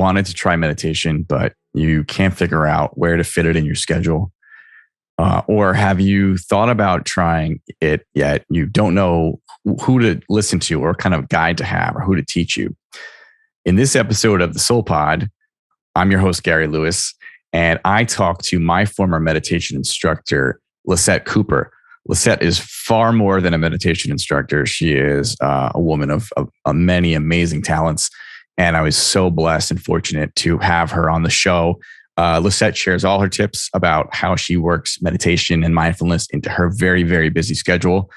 wanted to try meditation, but you can't figure out where to fit it in your schedule? Or have you thought about trying it yet? You don't know who to listen to or what kind of guide to have or who to teach you. In this episode of the Soul Pod, I'm your host, Gary Lewis, and I talk to my former meditation instructor, Lisette Cooper. Lisette is far more than a meditation instructor. She is a woman of many amazing talents. And I was so blessed and fortunate to have her on the show. Lisette shares all her tips about how she works meditation and mindfulness into her very, very busy schedule.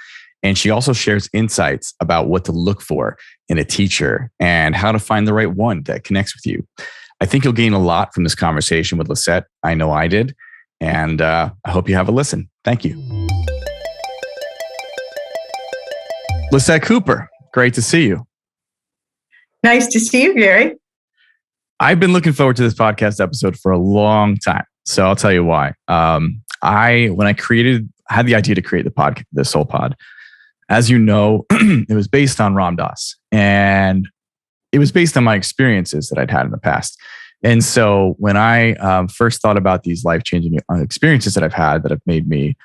And she also shares insights about what to look for in a teacher and how to find the right one that connects with you. I think you'll gain a lot from this conversation with Lisette. I know I did. And I hope you have a listen. Thank you. Lisette Cooper, great to see you. Nice to see you, Gary. I've been looking forward to this podcast episode for a long time. So I'll tell you why. When I had the idea to create the Soul Pod, as you know, it was based on Ram Dass, and it was based on my experiences that I'd had in the past. And so when I first thought about these life-changing experiences that I've had that have made me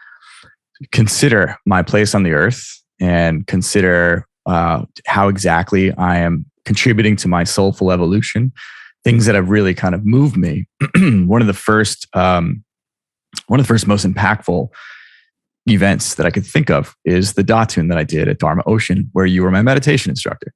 consider my place on the earth and consider how exactly I am contributing to my soulful evolution, things that have really kind of moved me. One of the first most impactful events that I could think of is the Datun that I did at Dharma Ocean, where you were my meditation instructor.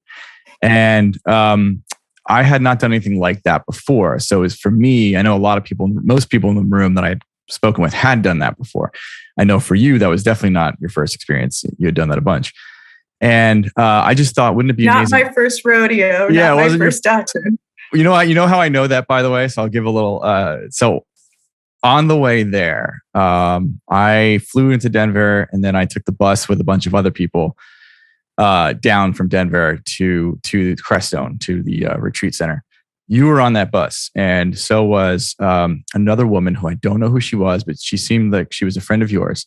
And I had not done anything like that before. So it's for me, I know most people in the room that I'd spoken with had done that before. I know for you, that was definitely not your first experience. You had done that a bunch. And I just thought, wouldn't it be amazing? Not my first rodeo. Yeah, not my first Datun. You know how I know that, by the way? So I'll give a little, so on the way there, I flew into Denver and then I took the bus with a bunch of other people down from Denver to Crestone, to the retreat center. You were on that bus, and so was another woman who I don't know who she was, but she seemed like she was a friend of yours.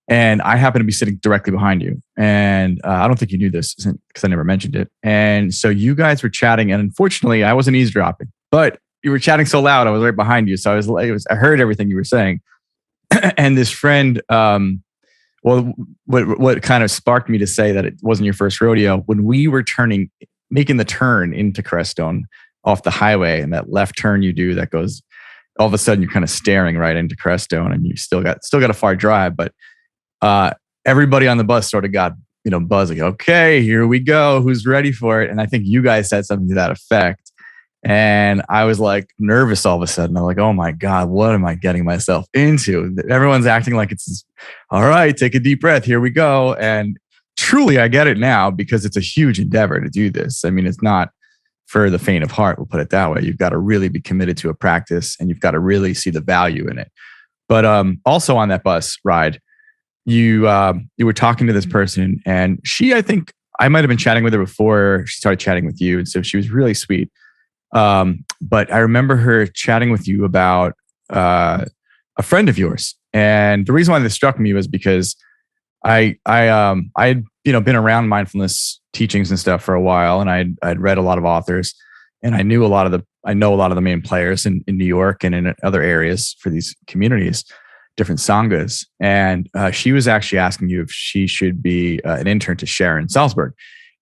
And I happened to be sitting directly behind you. And I don't think you knew this because I never mentioned it. And so you guys were chatting, and unfortunately, I wasn't eavesdropping, but you were chatting so loud, I was right behind you. So I heard everything you were saying. And this friend, what kind of sparked me to say that it wasn't your first rodeo, when we were making the turn into Crestone off the highway, and that left turn you do that goes, all of a sudden you're kind of staring right into Crestone, and you still got a far drive, but everybody on the bus sort of got, buzzing. Okay, here we go. Who's ready for it? And I think you guys said something to that effect. And I was like nervous all of a sudden. I'm like, oh my God, what am I getting myself into? Everyone's acting like it's all right. Take a deep breath. Here we go. And truly, I get it now because it's a huge endeavor to do this. I mean, it's not for the faint of heart. We'll put it that way. You've got to really be committed to a practice, and you've got to really see the value in it. But also on that bus ride, you were talking to this person, and I think I might have been chatting with her before she started chatting with you. And so she was really sweet. But I remember her chatting with you about a friend of yours. And the reason why this struck me was because I had been around mindfulness teachings and stuff for a while, and I'd read a lot of authors, and I know a lot of the main players in New York and in other areas for these communities, different sanghas. And she was actually asking you if she should be an intern to Sharon Salzberg.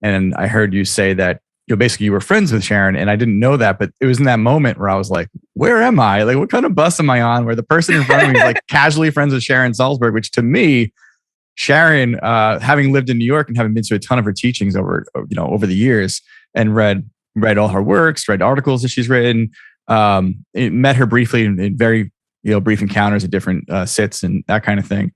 And I heard you say that basically you were friends with Sharon, and I didn't know that, but it was in that moment where I was like, where am I? Like, what kind of bus am I on? Where the person in front of me is like casually friends with Sharon Salzberg, which to me, Sharon, having lived in New York and having been to a ton of her teachings over the years and read all her works, read articles that she's written, met her briefly in very brief encounters at different sits and that kind of thing.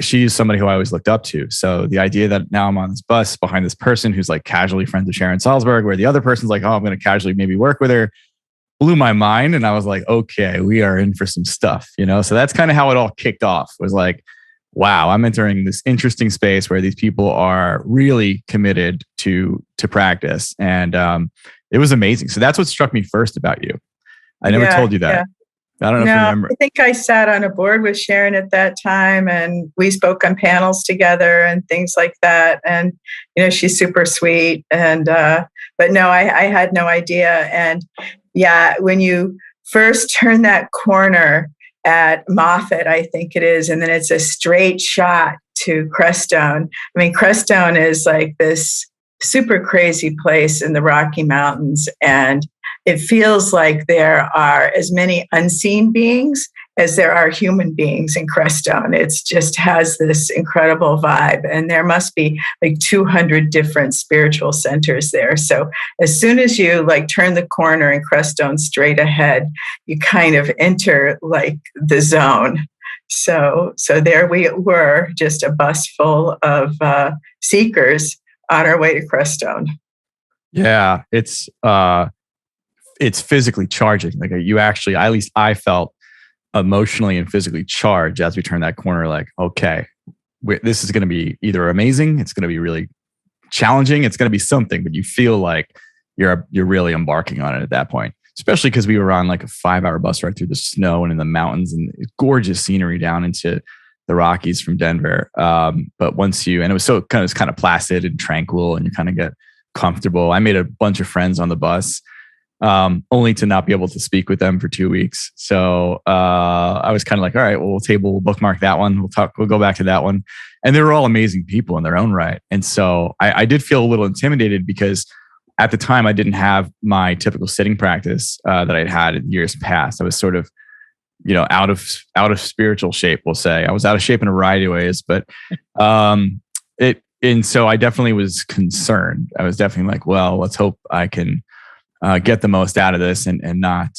She's somebody who I always looked up to. So the idea that now I'm on this bus behind this person who's like casually friends with Sharon Salzberg, where the other person's like, oh, I'm going to casually maybe work with her, blew my mind. And I was like, okay, we are in for some stuff, So that's kind of how it all kicked off, was like, wow, I'm entering this interesting space where these people are really committed to practice. And it was amazing. So that's what struck me first about you. I never told you that. I don't know if you No, remember. I think I sat on a board with Sharon at that time, and we spoke on panels together and things like that. And she's super sweet. And but no, I had no idea. And yeah, when you first turn that corner at Moffat, I think it is, and then it's a straight shot to Crestone. I mean, Crestone is like this super crazy place in the Rocky Mountains, and it feels like there are as many unseen beings as there are human beings in Crestone. It just has this incredible vibe, and there must be like 200 different spiritual centers there. So as soon as you like turn the corner in Crestone straight ahead, you kind of enter like the zone. So there we were, just a bus full of seekers on our way to Crestone. Yeah, it's physically charging. Like you actually, at least I felt emotionally and physically charged as we turned that corner. Like, okay, this is going to be either amazing, it's going to be really challenging, it's going to be something, but you feel like you're really embarking on it at that point. Especially because we were on like a 5-hour bus ride through the snow and in the mountains, and gorgeous scenery down into the Rockies from Denver. But once and it was so kind of placid and tranquil, and you kind of get comfortable. I made a bunch of friends on the bus, only to not be able to speak with them for 2 weeks. So I was kind of like, all right, well, we'll bookmark that one. We'll go back to that one. And they were all amazing people in their own right. And so I did feel a little intimidated because at the time I didn't have my typical sitting practice that I'd had in years past. I was sort of, out of spiritual shape, we'll say. I was out of shape in a variety of ways, but and so I definitely was concerned. I was definitely like, well, let's hope I can get the most out of this and not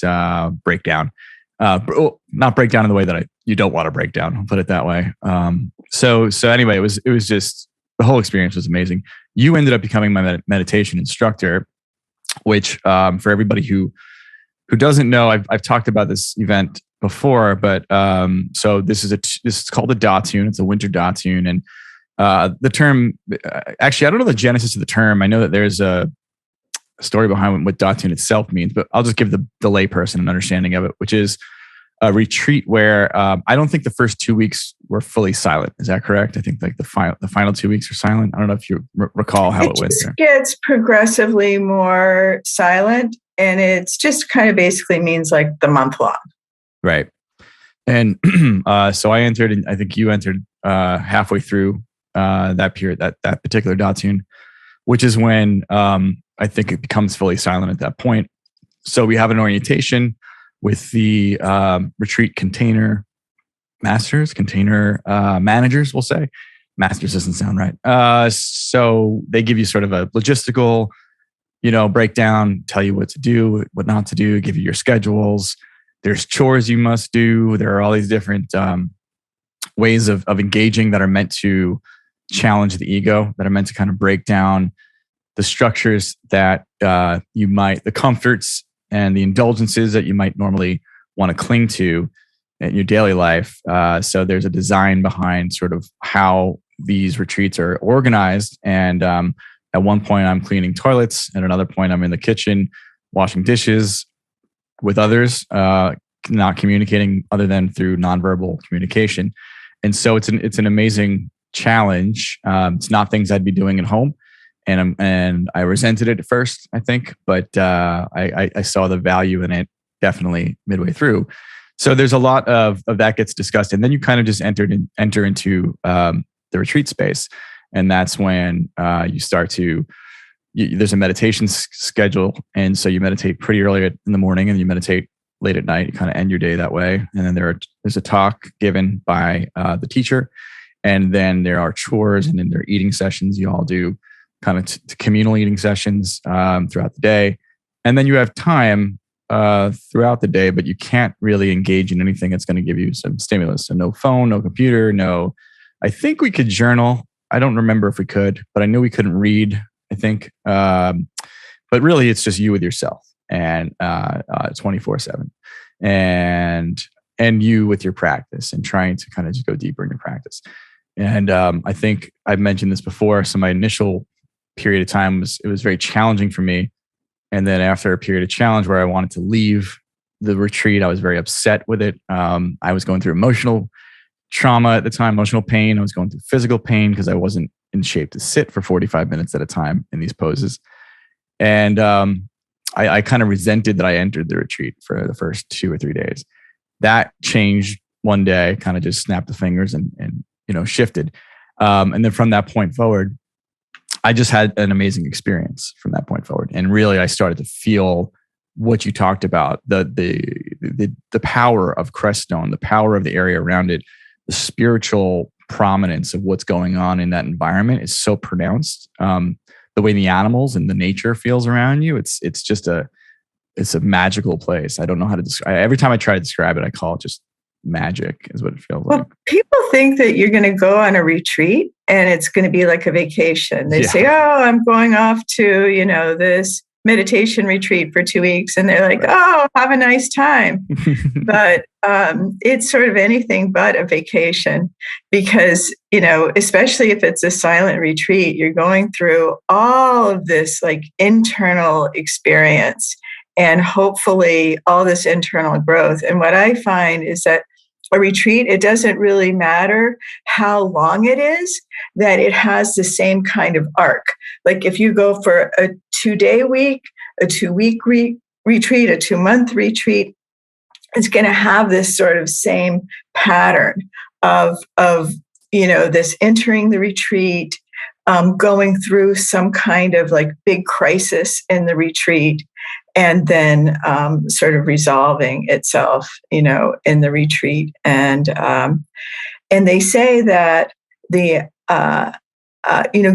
break down. Not break down in the way that you don't want to break down. I'll put it that way. So anyway, it was just, the whole experience was amazing. You ended up becoming my meditation instructor, which for everybody who doesn't know, I've talked about this event before, but so this is called a Datsun. It's a winter Datsun, and the term, actually, I don't know the genesis of the term. I know that there's a story behind what Datsun itself means, but I'll just give the layperson an understanding of it, which is a retreat where I don't think the first 2 weeks were fully silent. Is that correct? I think like the final 2 weeks are silent. I don't know if you recall how it went there. It gets progressively more silent, and it's just kind of basically means like the month long. Right. And so I entered, and I think you entered halfway through that period, that particular Datsun, which is when I think it becomes fully silent at that point. So we have an orientation with the retreat container managers, we'll say. Masters doesn't sound right. So they give you sort of a logistical, breakdown, tell you what to do, what not to do, give you your schedules. There's chores you must do. There are all these different ways of engaging that are meant to challenge the ego, that are meant to kind of break down the structures that the comforts and the indulgences that you might normally want to cling to in your daily life. So there's a design behind sort of how these retreats are organized. And at one point I'm cleaning toilets. At another point I'm in the kitchen washing dishes with others, not communicating other than through nonverbal communication. And so it's an amazing challenge. It's not things I'd be doing at home. And I resented it at first, I think, but I saw the value in it definitely midway through. So there's a lot of that gets discussed, and then you kind of just enter into the retreat space, and that's when you start to. There's a meditation schedule, and so you meditate pretty early in the morning, and you meditate late at night. You kind of end your day that way, and then there's a talk given by the teacher, and then there are chores, and then there are eating sessions you all do. Kind of communal eating sessions throughout the day. And then you have time throughout the day, but you can't really engage in anything that's going to give you some stimulus. So no phone, no computer, I think we could journal. I don't remember if we could, but I knew we couldn't read, I think. But really it's just you with yourself and 24/7 and you with your practice and trying to kind of just go deeper in your practice. And I think I've mentioned this before. So my initial period of time was very challenging for me. And then after a period of challenge where I wanted to leave the retreat. I was very upset with it. I was going through emotional trauma at the time, emotional pain. I was going through physical pain because I wasn't in shape to sit for 45 minutes at a time in these poses. And I kind of resented that I entered the retreat for the first 2 or 3 days. That changed one day, kind of just snapped the fingers and shifted. And then from that point forward, I just had an amazing experience from that point forward. And really, I started to feel what you talked about, the power of Crestone, the power of the area around it, the spiritual prominence of what's going on in that environment is so pronounced. The way the animals and the nature feels around you, it's a magical place. I don't know how to describe. Every time I try to describe it, I call it just magic is what it feels like. People think that you're going to go on a retreat and it's going to be like a vacation. They say, oh, I'm going off to, this meditation retreat for 2 weeks. And they're like, oh, have a nice time. But it's sort of anything but a vacation because, especially if it's a silent retreat, you're going through all of this like internal experience and hopefully all this internal growth. And what I find is that a retreat, it doesn't really matter how long it is, that it has the same kind of arc. Like if you go for a 2-day week, a 2-week retreat, a 2-month retreat, it's going to have this sort of same pattern of this entering the retreat, going through some kind of like big crisis in the retreat, and then sort of resolving itself, in the retreat. And they say that the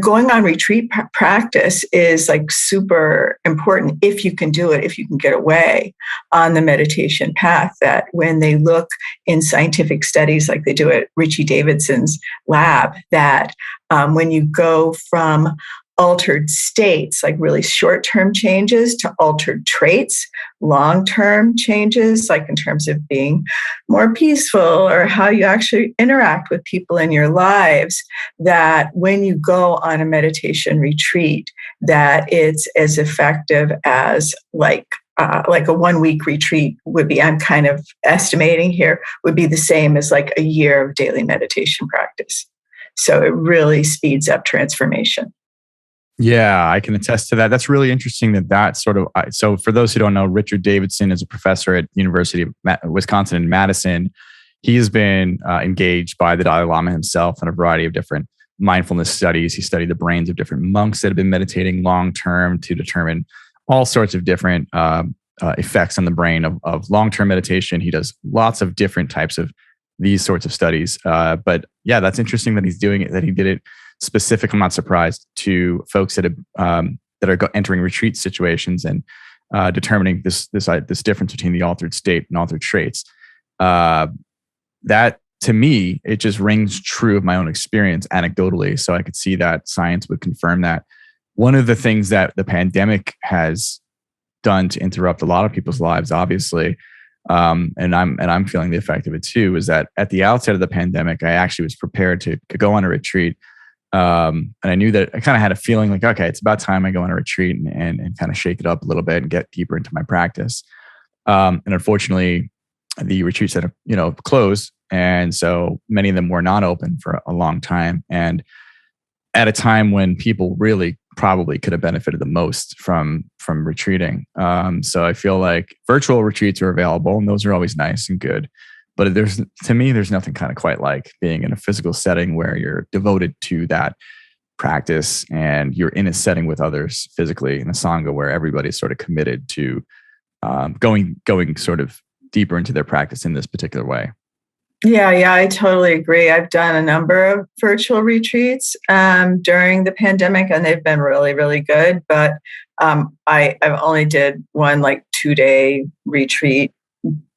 going on retreat practice is like super important if you can do it, if you can get away on the meditation path. That when they look in scientific studies like they do at Richie Davidson's lab, that when you go from altered states, like really short-term changes, to altered traits, long-term changes, like in terms of being more peaceful or how you actually interact with people in your lives, that when you go on a meditation retreat, that it's as effective as like a 1-week retreat would be. I'm kind of estimating here, would be the same as like a year of daily meditation practice. So it really speeds up transformation. Yeah, I can attest to that. That's really interesting that sort of, so for those who don't know, Richard Davidson is a professor at University of Wisconsin in Madison. He has been engaged by the Dalai Lama himself in a variety of different mindfulness studies. He studied the brains of different monks that have been meditating long-term to determine all sorts of different effects on the brain of long-term meditation. He does lots of different types of these sorts of studies. But yeah, that's interesting that he's doing it, that he did it specific. I'm not surprised, to folks that are entering retreat situations and determining this difference between the altered state and altered traits. That to me, it just rings true of my own experience anecdotally. So I could see that science would confirm that. One of the things that the pandemic has done to interrupt a lot of people's lives, obviously, and I'm feeling the effect of it too, is that at the outset of the pandemic, I actually was prepared to go on a retreat. And I knew that I kind of had a feeling like, okay, it's about time I go on a retreat and kind of shake it up a little bit and get deeper into my practice. And unfortunately, the retreat center, closed. And so many of them were not open for a long time. And at a time when people really probably could have benefited the most from retreating. So I feel like virtual retreats are available, and those are always nice and good. But there's nothing kind of quite like being in a physical setting where you're devoted to that practice and you're in a setting with others physically, in a sangha where everybody's sort of committed to going sort of deeper into their practice in this particular way. Yeah, I totally agree. I've done a number of virtual retreats during the pandemic, and they've been really, really good. But I've only did one like 2-day retreat,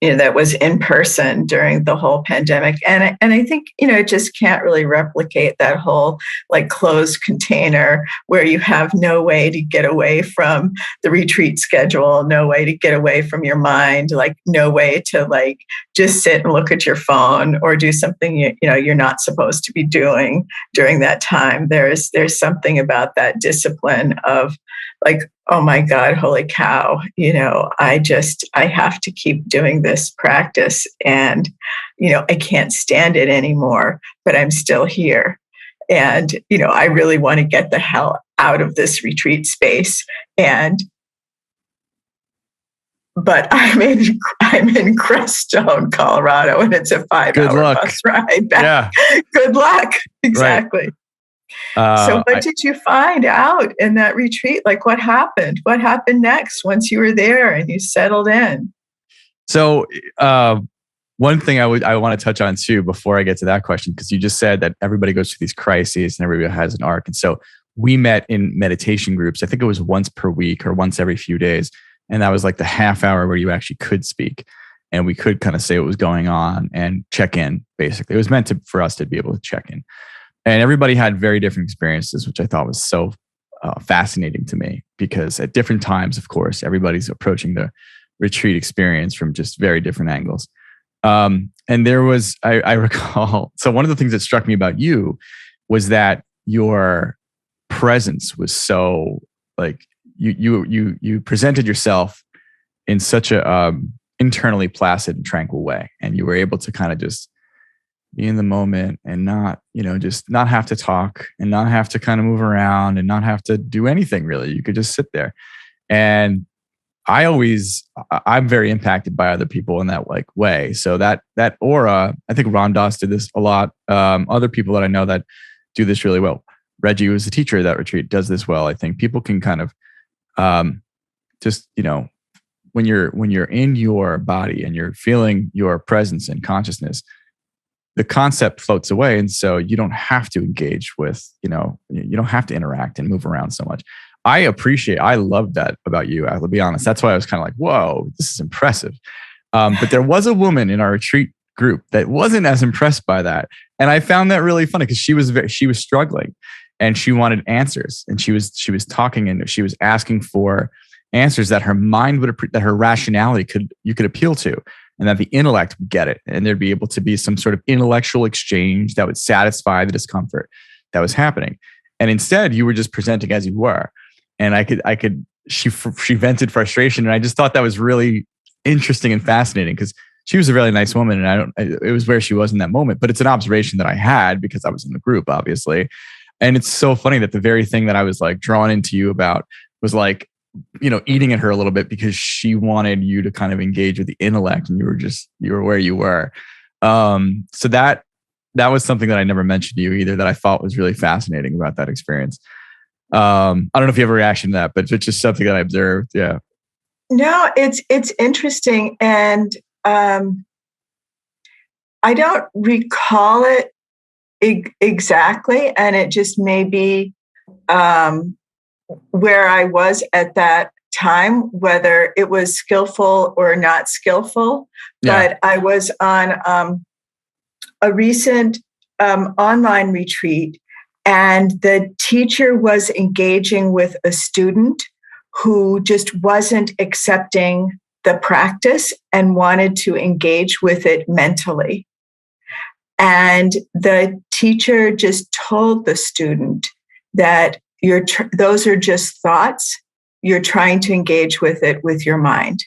that was in person during the whole pandemic. And I think, it just can't really replicate that whole like closed container where you have no way to get away from the retreat schedule, no way to get away from your mind, like no way to like just sit and look at your phone or do something, you're not supposed to be doing during that time. There's something about that discipline of like, oh my God, holy cow, I have to keep doing this practice and, I can't stand it anymore, but I'm still here. And, I really want to get the hell out of this retreat space. But I'm in Crestone, Colorado, and it's a 5-hour bus ride back. Yeah. Good luck. Exactly. Right. So what did you find out in that retreat? Like what happened? What happened next once you were there and you settled in? So one thing I want to touch on too, before I get to that question, because you just said that everybody goes through these crises and everybody has an arc. And so we met in meditation groups. I think it was once per week or once every few days. And that was like the half hour where you actually could speak and we could kind of say what was going on and check in, basically. It was meant for us to be able to check in. And everybody had very different experiences, which I thought was so fascinating to me because at different times, of course, everybody's approaching the retreat experience from just very different angles. And there was, I recall, so one of the things that struck me about you was that your presence was so like, you presented yourself in such a internally placid and tranquil way. And you were able to kind of just be in the moment and not, just not have to talk and not have to kind of move around and not have to do anything really. You could just sit there. And I'm very impacted by other people in that like way. So that aura, I think Ron Doss did this a lot. Other people that I know that do this really well. Reggie, who was the teacher of that retreat, does this well. I think people can kind of just, when you're in your body and you're feeling your presence and consciousness, the concept floats away. And so you don't have to engage with, you don't have to interact and move around so much. I love that about you. I'll be honest. That's why I was kind of like, whoa, this is impressive. But there was a woman in our retreat group that wasn't as impressed by that. And I found that really funny because she was struggling and she wanted answers and she was talking and she was asking for answers that her mind that her rationality you could appeal to. And that the intellect would get it. And there'd be able to be some sort of intellectual exchange that would satisfy the discomfort that was happening. And instead, you were just presenting as you were. And she vented frustration. And I just thought that was really interesting and fascinating because she was a really nice woman. And it was where she was in that moment. But it's an observation that I had because I was in the group, obviously. And it's so funny that the very thing that I was like drawn into you about was like, eating at her a little bit because she wanted you to kind of engage with the intellect and you were where you were. So that was something that I never mentioned to you either that I thought was really fascinating about that experience. I don't know if you have a reaction to that, but it's just something that I observed. Yeah. No, it's interesting. And I don't recall it exactly. And it just may be where I was at that time, whether it was skillful or not skillful. Yeah. But I was on a recent online retreat, and the teacher was engaging with a student who just wasn't accepting the practice and wanted to engage with it mentally. And the teacher just told the student that those are just thoughts. You're trying to engage with it with your mind.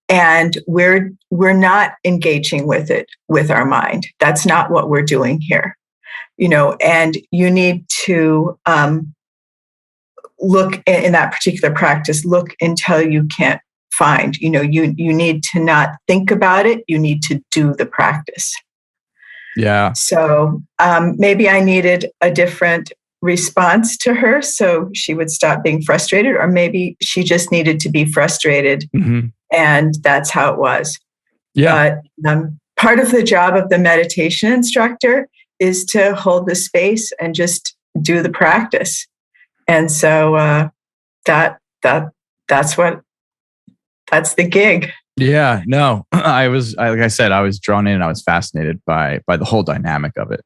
And we're not engaging with it with our mind. That's not what we're doing here. And you need to look in that particular practice, look until you can't find. You need to not think about it. You need to do the practice. Yeah. So maybe I needed a different response to her so she would stop being frustrated, or maybe she just needed to be frustrated. Mm-hmm. And that's how it was. Yeah. But part of the job of the meditation instructor is to hold the space and just do the practice. And so that's the gig. Yeah, no, like I said, I was drawn in and I was fascinated by the whole dynamic of it.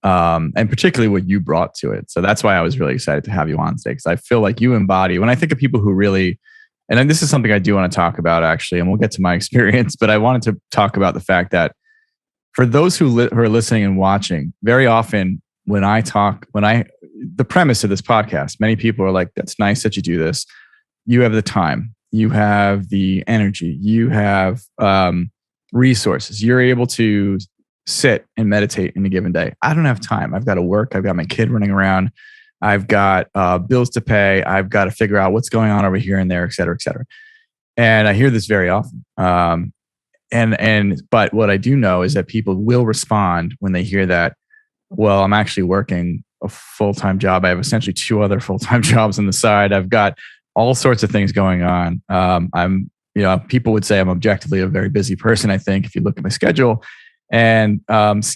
And particularly what you brought to it. So that's why I was really excited to have you on today, because I feel like you embody, when I think of people who really, and then this is something I do want to talk about actually, and we'll get to my experience, but I wanted to talk about the fact that for those who are listening and watching, very often the premise of this podcast, many people are like, that's nice that you do this. You have the time, you have the energy, you have resources, you're able to sit and meditate in a given day. I don't have time. I've got to work. I've got my kid running around. I've got bills to pay. I've got to figure out what's going on over here and there, et cetera, et cetera. And I hear this very often. But what I do know is that people will respond when they hear that, well, I'm actually working a full-time job. I have essentially 2 other full-time jobs on the side. I've got all sorts of things going on. People would say I'm objectively a very busy person, I think, if you look at my schedule. And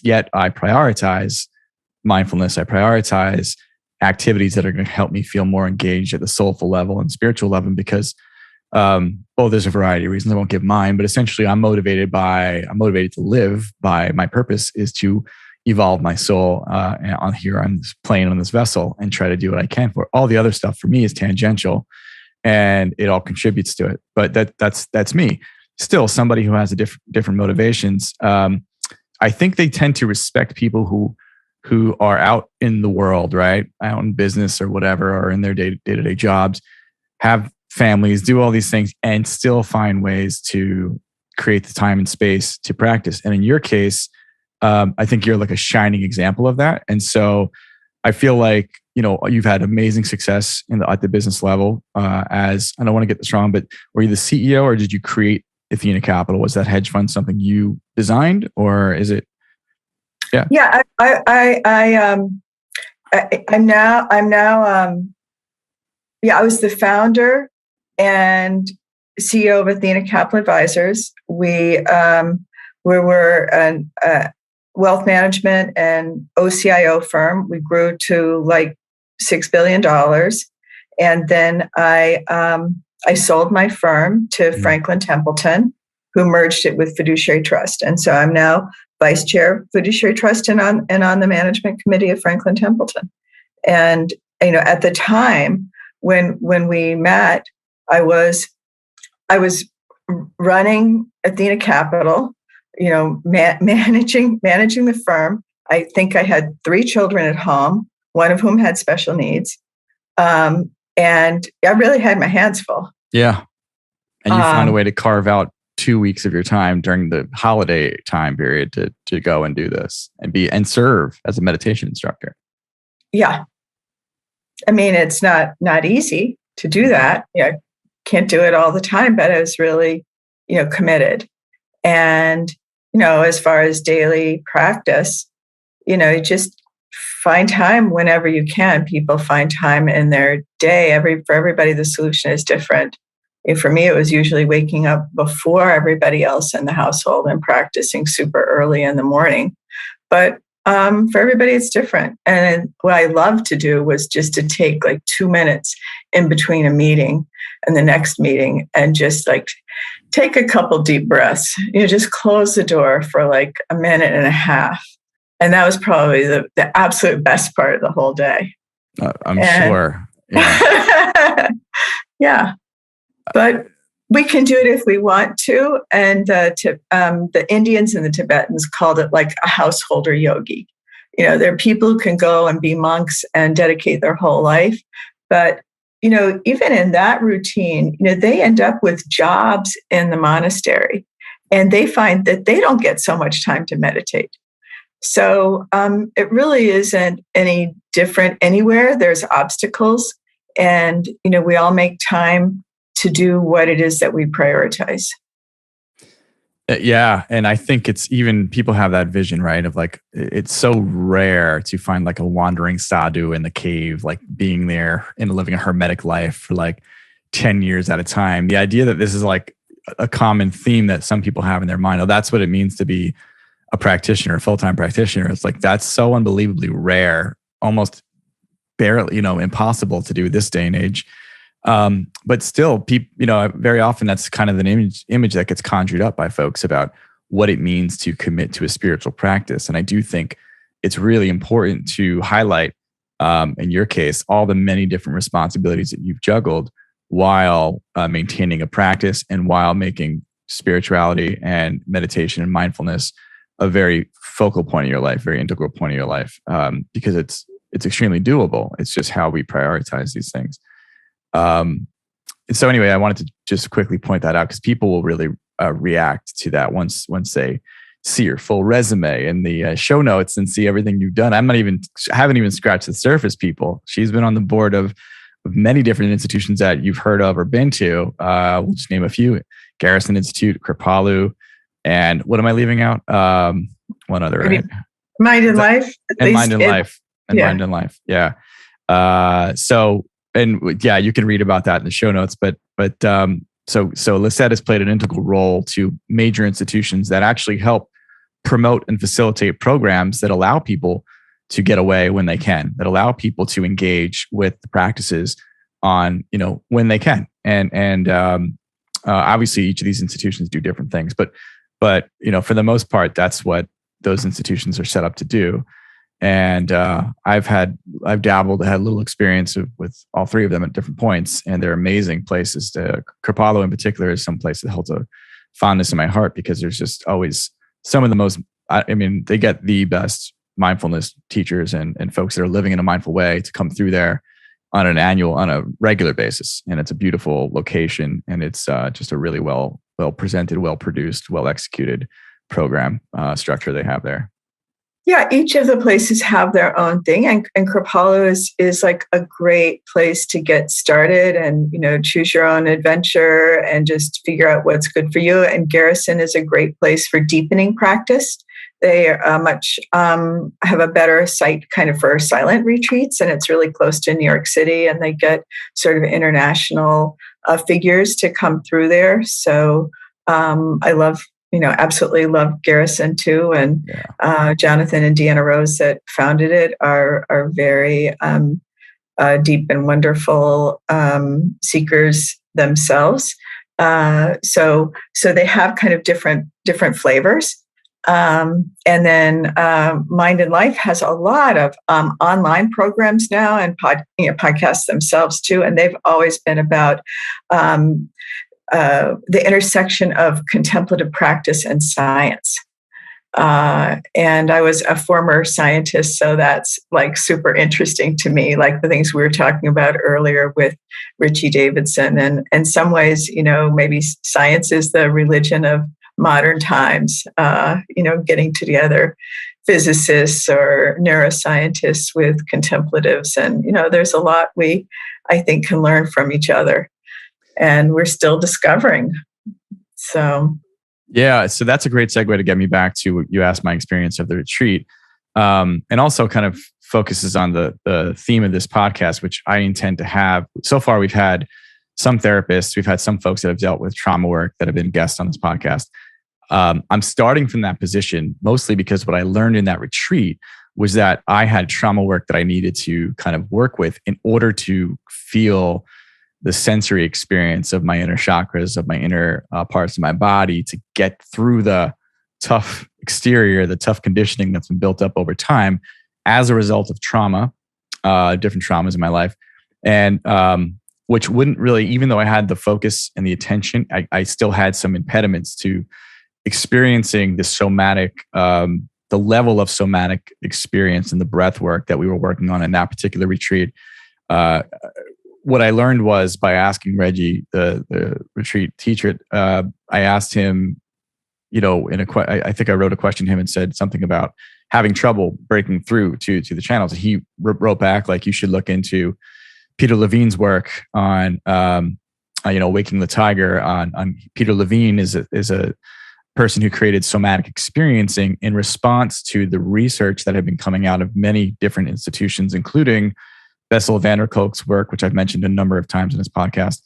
yet I prioritize mindfulness. I prioritize activities that are going to help me feel more engaged at the soulful level and spiritual level, because there's a variety of reasons. I won't give mine, but essentially I'm motivated to live by, my purpose is to evolve my soul on this plane, on this vessel, and try to do what I can for it. All the other stuff for me is tangential and it all contributes to it. But that's me. Still somebody who has different motivations. I think they tend to respect people who are out in the world, right? Out in business or whatever, or in their day-to-day jobs, have families, do all these things, and still find ways to create the time and space to practice. And in your case, I think you're like a shining example of that. And so I feel like, you've had amazing success at the business level. I don't want to get this wrong, but were you the CEO or did you create Athena Capital? Was that hedge fund something you designed, or is it? Yeah. Yeah. I was the founder and CEO of Athena Capital Advisors. We were a wealth management and OCIO firm. We grew to like $6 billion. And then I sold my firm to Franklin Templeton, who merged it with Fiduciary Trust. And so I'm now vice chair of Fiduciary Trust and on the management committee of Franklin Templeton. And, at the time when we met, I was running Athena Capital, managing the firm. I think I had 3 children at home, one of whom had special needs. And I really had my hands full. Yeah. And you found a way to carve out 2 weeks of your time during the holiday time period to go and do this and serve as a meditation instructor. Yeah. I mean, it's not easy to do that. Can't do it all the time, but I was really, committed. And, as far as daily practice, just find time whenever you can. People find time in their day. For everybody, the solution is different. For me, it was usually waking up before everybody else in the household and practicing super early in the morning. But for everybody, it's different. And what I loved to do was just to take like 2 minutes in between a meeting and the next meeting and just like take a couple deep breaths. Just close the door for like a minute and a half. And that was probably the absolute best part of the whole day. I'm sure. Yeah. Yeah. But we can do it if we want to. And the Indians and the Tibetans called it like a householder yogi. There are people who can go and be monks and dedicate their whole life. But, even in that routine, they end up with jobs in the monastery and they find that they don't get so much time to meditate. So it really isn't any different anywhere. There's obstacles and, we all make time to do what it is that we prioritize. Yeah. And I think it's even people have that vision, right? Of like, it's so rare to find like a wandering sadhu in the cave, like being there and living a hermetic life for like 10 years at a time. The idea that this is like a common theme that some people have in their mind. Oh, that's what it means to be a practitioner, a full-time practitioner. It's like, that's so unbelievably rare, almost barely, impossible to do this day and age. But still, people, very often that's kind of an image that gets conjured up by folks about what it means to commit to a spiritual practice. And I do think it's really important to highlight, in your case, all the many different responsibilities that you've juggled while maintaining a practice and while making spirituality and meditation and mindfulness a very focal point of your life, very integral point of your life, because it's extremely doable. It's just how we prioritize these things. And so anyway, I wanted to just quickly point that out because people will really react to that once they see your full resume and the show notes and see everything you've done. I haven't even scratched the surface, people. She's been on the board of many different institutions that you've heard of or been to. We'll just name a few: Garrison Institute, Kripalu, and what am I leaving out? One other, right? Mind and Life. Mind and Life. Yeah. You can read about that in the show notes. So Lisette has played an integral role to major institutions that actually help promote and facilitate programs that allow people to get away when they can, that allow people to engage with the practices on, when they can. And obviously each of these institutions do different things, but for the most part, that's what those institutions are set up to do. And I've dabbled, had a little experience with all three of them at different points, and they're amazing places. Kripalu in particular is some place that holds a fondness in my heart because there's just always some of the most, they get the best mindfulness teachers and folks that are living in a mindful way to come through there on a regular basis. And it's a beautiful location, and it's just a really well presented, well produced, well executed program structure they have there. Yeah, each of the places have their own thing, and Kripalu is like a great place to get started and choose your own adventure and just figure out what's good for you. And Garrison is a great place for deepening practice. They have a better site kind of for silent retreats, and it's really close to New York City, and they get sort of international figures to come through there. So I absolutely love Garrison too. And Jonathan and Deanna Rose that founded it are very deep and wonderful seekers themselves. So they have kind of different flavors. And then Mind and Life has a lot of online programs now and podcasts themselves too. And they've always been about the intersection of contemplative practice and science. And I was a former scientist, so that's like super interesting to me, like the things we were talking about earlier with Richie Davidson. And in some ways, maybe science is the religion of modern times, getting together physicists or neuroscientists with contemplatives. And, there's a lot I think, can learn from each other. And we're still discovering. So that's a great segue to get me back to what you asked my experience of the retreat, and also kind of focuses on the theme of this podcast, which I intend to have. So far, we've had some therapists, we've had some folks that have dealt with trauma work that have been guests on this podcast. I'm starting from that position mostly because what I learned in that retreat was that I had trauma work that I needed to kind of work with in order to feel the sensory experience of my inner chakras, of my inner parts of my body, to get through the tough exterior, the tough conditioning that's been built up over time as a result of trauma, different traumas in my life. And which wouldn't really, even though I had the focus and the attention, I still had some impediments to experiencing the somatic, the level of somatic experience and the breath work that we were working on in that particular retreat. What I learned was by asking Reggie, the retreat teacher, I asked him, I think I wrote a question to him and said something about having trouble breaking through to the channels. He wrote back like, you should look into Peter Levine's work on, Waking the Tiger. On Peter Levine is a person who created somatic experiencing in response to the research that had been coming out of many different institutions, including Bessel van der Kolk's work, which I've mentioned a number of times in this podcast.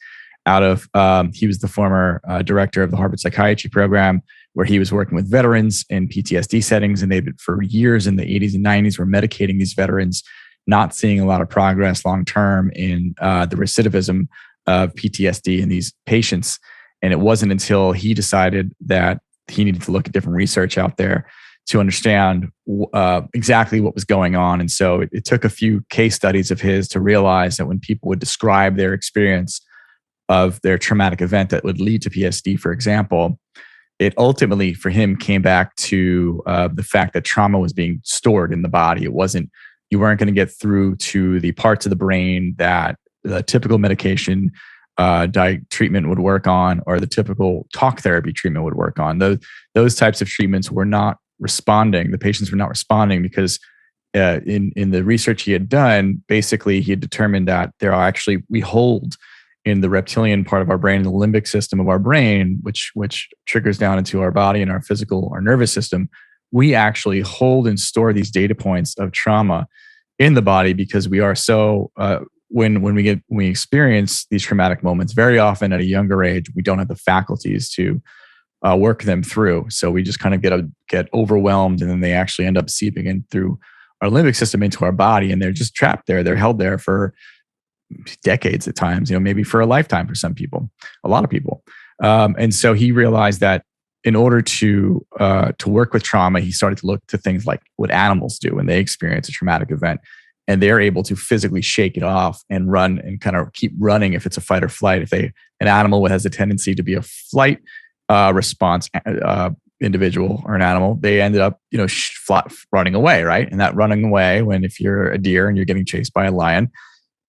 He was the former director of the Harvard Psychiatry Program, where he was working with veterans in PTSD settings, and they've for years in the 80s and 90s were medicating these veterans, not seeing a lot of progress long term in the recidivism of PTSD in these patients. And it wasn't until he decided that he needed to look at different research out there to understand exactly what was going on. And so it took a few case studies of his to realize that when people would describe their experience of their traumatic event that would lead to PTSD, for example, it ultimately for him came back to the fact that trauma was being stored in the body. You weren't going to get through to the parts of the brain that the typical medication treatment would work on, or the typical talk therapy treatment would work on. Those types of treatments were not responding. The patients were not responding because in the research he had done, basically he had determined that we hold in the reptilian part of our brain, the limbic system of our brain, which triggers down into our body and our nervous system. We actually hold and store these data points of trauma in the body because we are so when we experience these traumatic moments, very often at a younger age, we don't have the faculties to work them through. So we just kind of get overwhelmed, and then they actually end up seeping in through our limbic system into our body, and they're just trapped there. They're held there for decades at times, maybe for a lifetime for some people, a lot of people. And so he realized that in order to work with trauma, he started to look to things like what animals do when they experience a traumatic event. And they're able to physically shake it off and run and kind of keep running if it's a fight or flight. If an animal has a tendency to be a flight response individual or an animal, they ended up, running away, right? And that running away, if you're a deer and you're getting chased by a lion,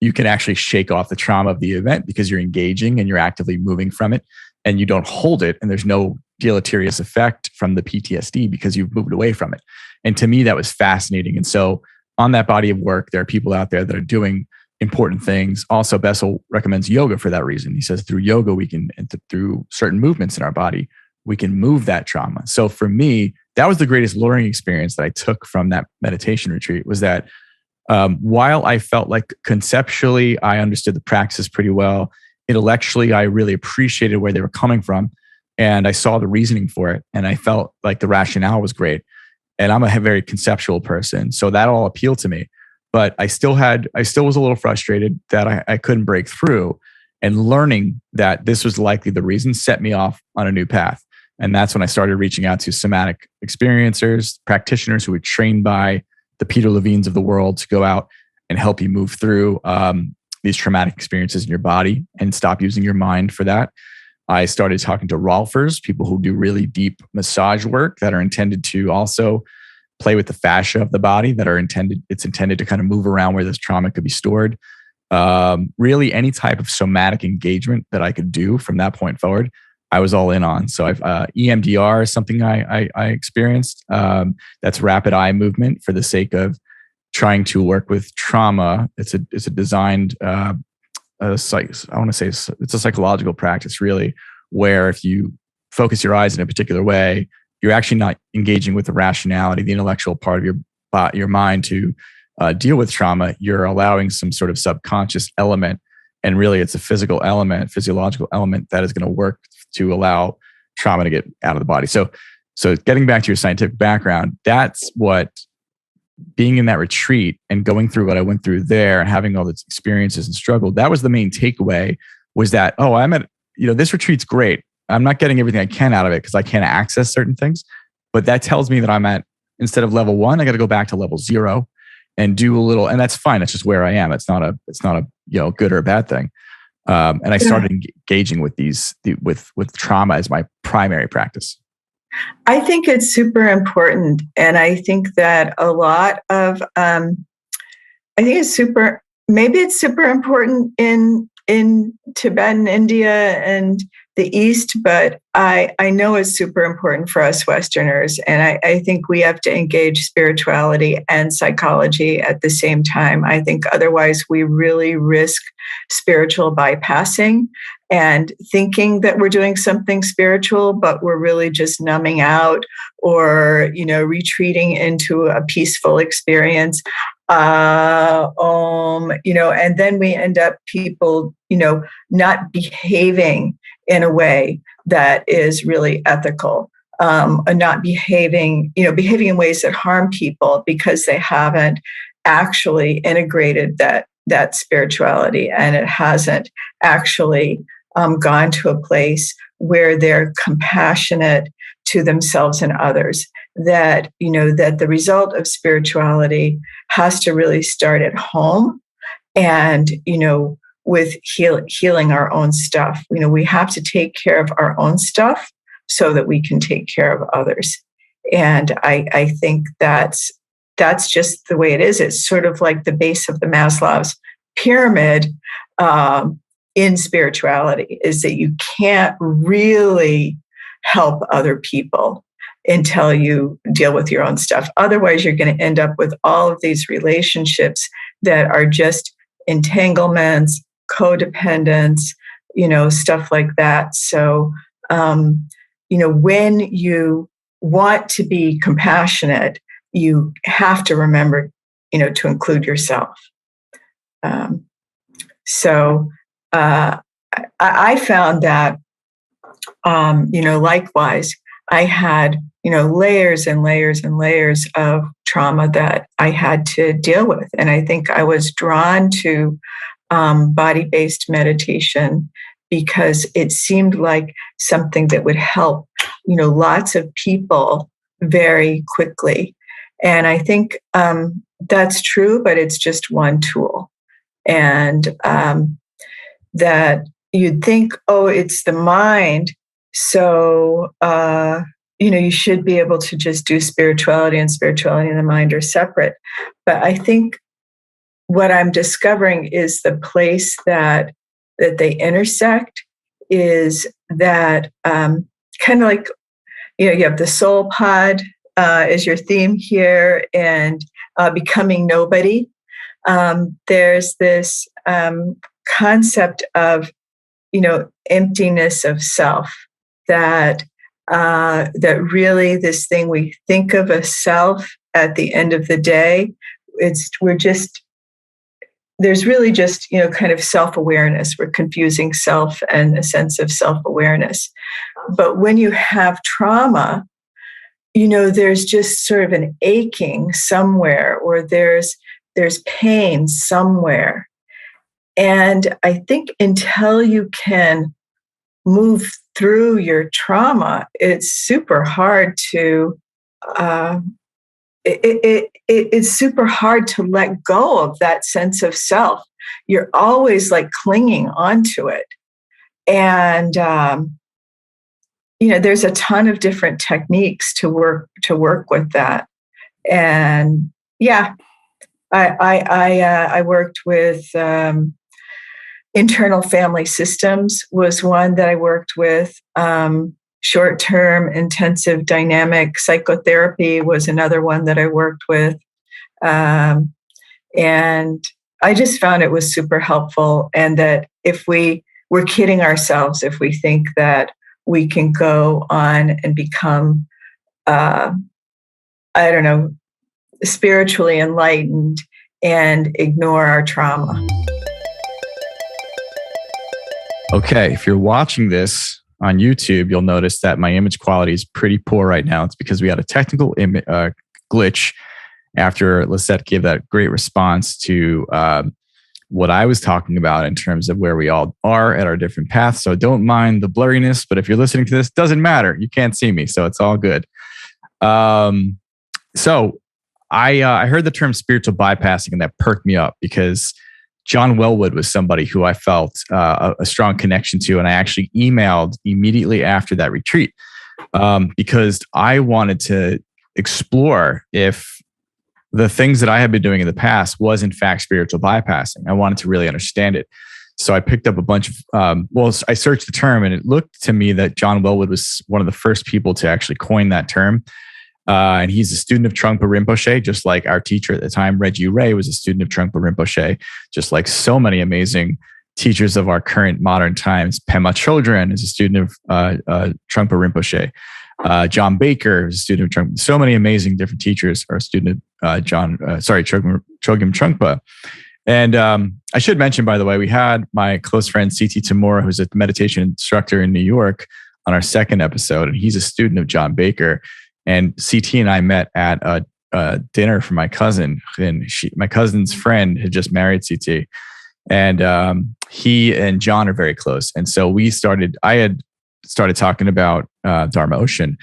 you can actually shake off the trauma of the event because you're engaging and you're actively moving from it, and you don't hold it, and there's no deleterious effect from the PTSD because you've moved away from it. And to me, that was fascinating. And so on that body of work, there are people out there that are doing important things. Also, Bessel recommends yoga for that reason. He says through yoga, through certain movements in our body, we can move that trauma. So for me, that was the greatest learning experience that I took from that meditation retreat, was that while I felt like conceptually I understood the practices pretty well, intellectually I really appreciated where they were coming from, and I saw the reasoning for it, and I felt like the rationale was great. And I'm a very conceptual person, so that all appealed to me. But I still was a little frustrated that I couldn't break through. And learning that this was likely the reason set me off on a new path. And that's when I started reaching out to somatic experiencers, practitioners who were trained by the Peter Levines of the world to go out and help you move through these traumatic experiences in your body and stop using your mind for that. I started talking to Rolfers, people who do really deep massage work that are intended to also play with the fascia of the body it's intended to kind of move around where this trauma could be stored. Really any type of somatic engagement that I could do from that point forward, I was all in on. So EMDR is something I experienced. That's rapid eye movement for the sake of trying to work with trauma. It's a designed, I want to say it's a psychological practice, really, where if you focus your eyes in a particular way, you're actually not engaging with the rationality, the intellectual part of your mind to deal with trauma. You're allowing some sort of subconscious element, and really it's a physiological element that is going to work to allow trauma to get out of the body. So getting back to your scientific background, that's what being in that retreat and going through what I went through there and having all these experiences and struggle, that was the main takeaway, was that, I'm at, this retreat's great. I'm not getting everything I can out of it because I can't access certain things, but that tells me that I'm at, instead of level 1, I got to go back to level 0 and do a little, and that's fine. It's just where I am. It's not a good or a bad thing. And I started engaging with with trauma as my primary practice. I think it's super important. And I think that a lot of, maybe it's super important in Tibet and India and the East, but I know it's super important for us Westerners. And I think we have to engage spirituality and psychology at the same time. I think otherwise we really risk spiritual bypassing and thinking that we're doing something spiritual, but we're really just numbing out or, retreating into a peaceful experience. And then we end up people, not behaving in a way that is really ethical, and not behaving in ways that harm people because they haven't actually integrated that that spirituality, and it hasn't actually gone to a place where they're compassionate to themselves and others. That, that the result of spirituality has to really start at home, and, with healing our own stuff. We have to take care of our own stuff so that we can take care of others. And I think that's just the way it is. It's sort of like the base of the Maslow's pyramid in spirituality, is that you can't really help other people until you deal with your own stuff. Otherwise, you're going to end up with all of these relationships that are just entanglements, codependence, stuff like that. So, when you want to be compassionate, you have to remember, to include yourself. So I found that, likewise, I had, layers and layers and layers of trauma that I had to deal with. And I think I was drawn to body-based meditation because it seemed like something that would help, lots of people very quickly. And I think that's true, but it's just one tool. And that you'd think, oh, it's the mind. So, you should be able to just do spirituality, and spirituality and the mind are separate. But I think what I'm discovering is the place that they intersect is that kind of like, you have the soul pod is your theme here, and becoming nobody. There's this concept of, emptiness of self, that really this thing we think of as self at the end of the day, there's really just, kind of self-awareness. We're confusing self and a sense of self-awareness. But when you have trauma, there's just sort of an aching somewhere, or there's pain somewhere. And I think until you can move through your trauma, it's super hard to it's super hard to let go of that sense of self. You're always like clinging onto it. And there's a ton of different techniques to work with that. And yeah, I worked with internal family systems was one that I worked with. Short-term intensive dynamic psychotherapy was another one that I worked with. And I just found it was super helpful. And that if we're kidding ourselves, if we think that we can go on and become, spiritually enlightened and ignore our trauma. Okay, if you're watching this on YouTube, you'll notice that my image quality is pretty poor right now. It's because we had a technical glitch after Lisette gave that great response to what I was talking about in terms of where we all are at our different paths. So don't mind the blurriness, but if you're listening to this, it doesn't matter. You can't see me, so it's all good. So I heard the term spiritual bypassing, and that perked me up because John Wellwood was somebody who I felt a strong connection to. And I actually emailed immediately after that retreat because I wanted to explore if the things that I had been doing in the past was in fact spiritual bypassing. I wanted to really understand it. So I picked up a bunch of, I searched the term, and it looked to me that John Wellwood was one of the first people to actually coin that term. And he's a student of Trungpa Rinpoche, just like our teacher at the time, Reggie Ray, was a student of Trungpa Rinpoche, just like so many amazing teachers of our current modern times. Pema Chodron is a student of Trungpa Rinpoche. John Baker is a student of Trungpa. So many amazing different teachers are a student of Chogyam Trungpa. And I should mention, by the way, we had my close friend C.T. Tamura, who's a meditation instructor in New York, on our second episode, and he's a student of John Baker. And CT and I met at dinner for my cousin, and my cousin's friend had just married CT, and he and John are very close. And so I had started talking about Dharma Ocean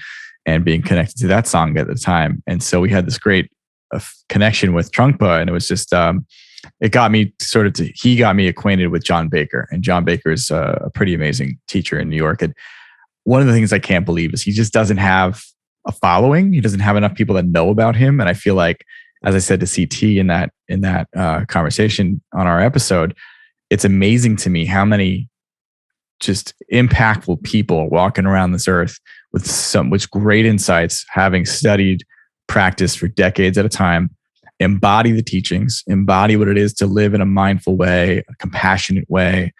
and being connected to that song at the time. And so we had this great connection with Trungpa, and it was just, it got me he got me acquainted with John Baker, and John Baker is a pretty amazing teacher in New York. And one of the things I can't believe is he just doesn't have a following. He doesn't have enough people that know about him. And I feel like, as I said to CT in that conversation on our episode, it's amazing to me how many just impactful people walking around this earth with great insights, having studied, practiced for decades at a time, embody the teachings, embody what it is to live in a mindful way, a compassionate way.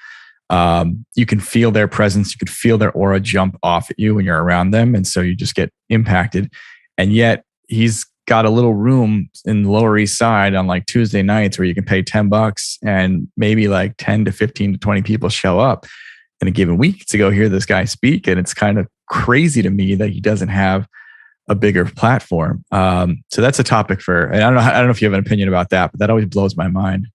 You can feel their presence. You could feel their aura jump off at you when you're around them. And so you just get impacted. And yet he's got a little room in the Lower East Side on like Tuesday nights where you can pay $10 and maybe like 10 to 15 to 20 people show up in a given week to go hear this guy speak. And it's kind of crazy to me that he doesn't have a bigger platform. So that's a topic and I don't know if you have an opinion about that, but that always blows my mind.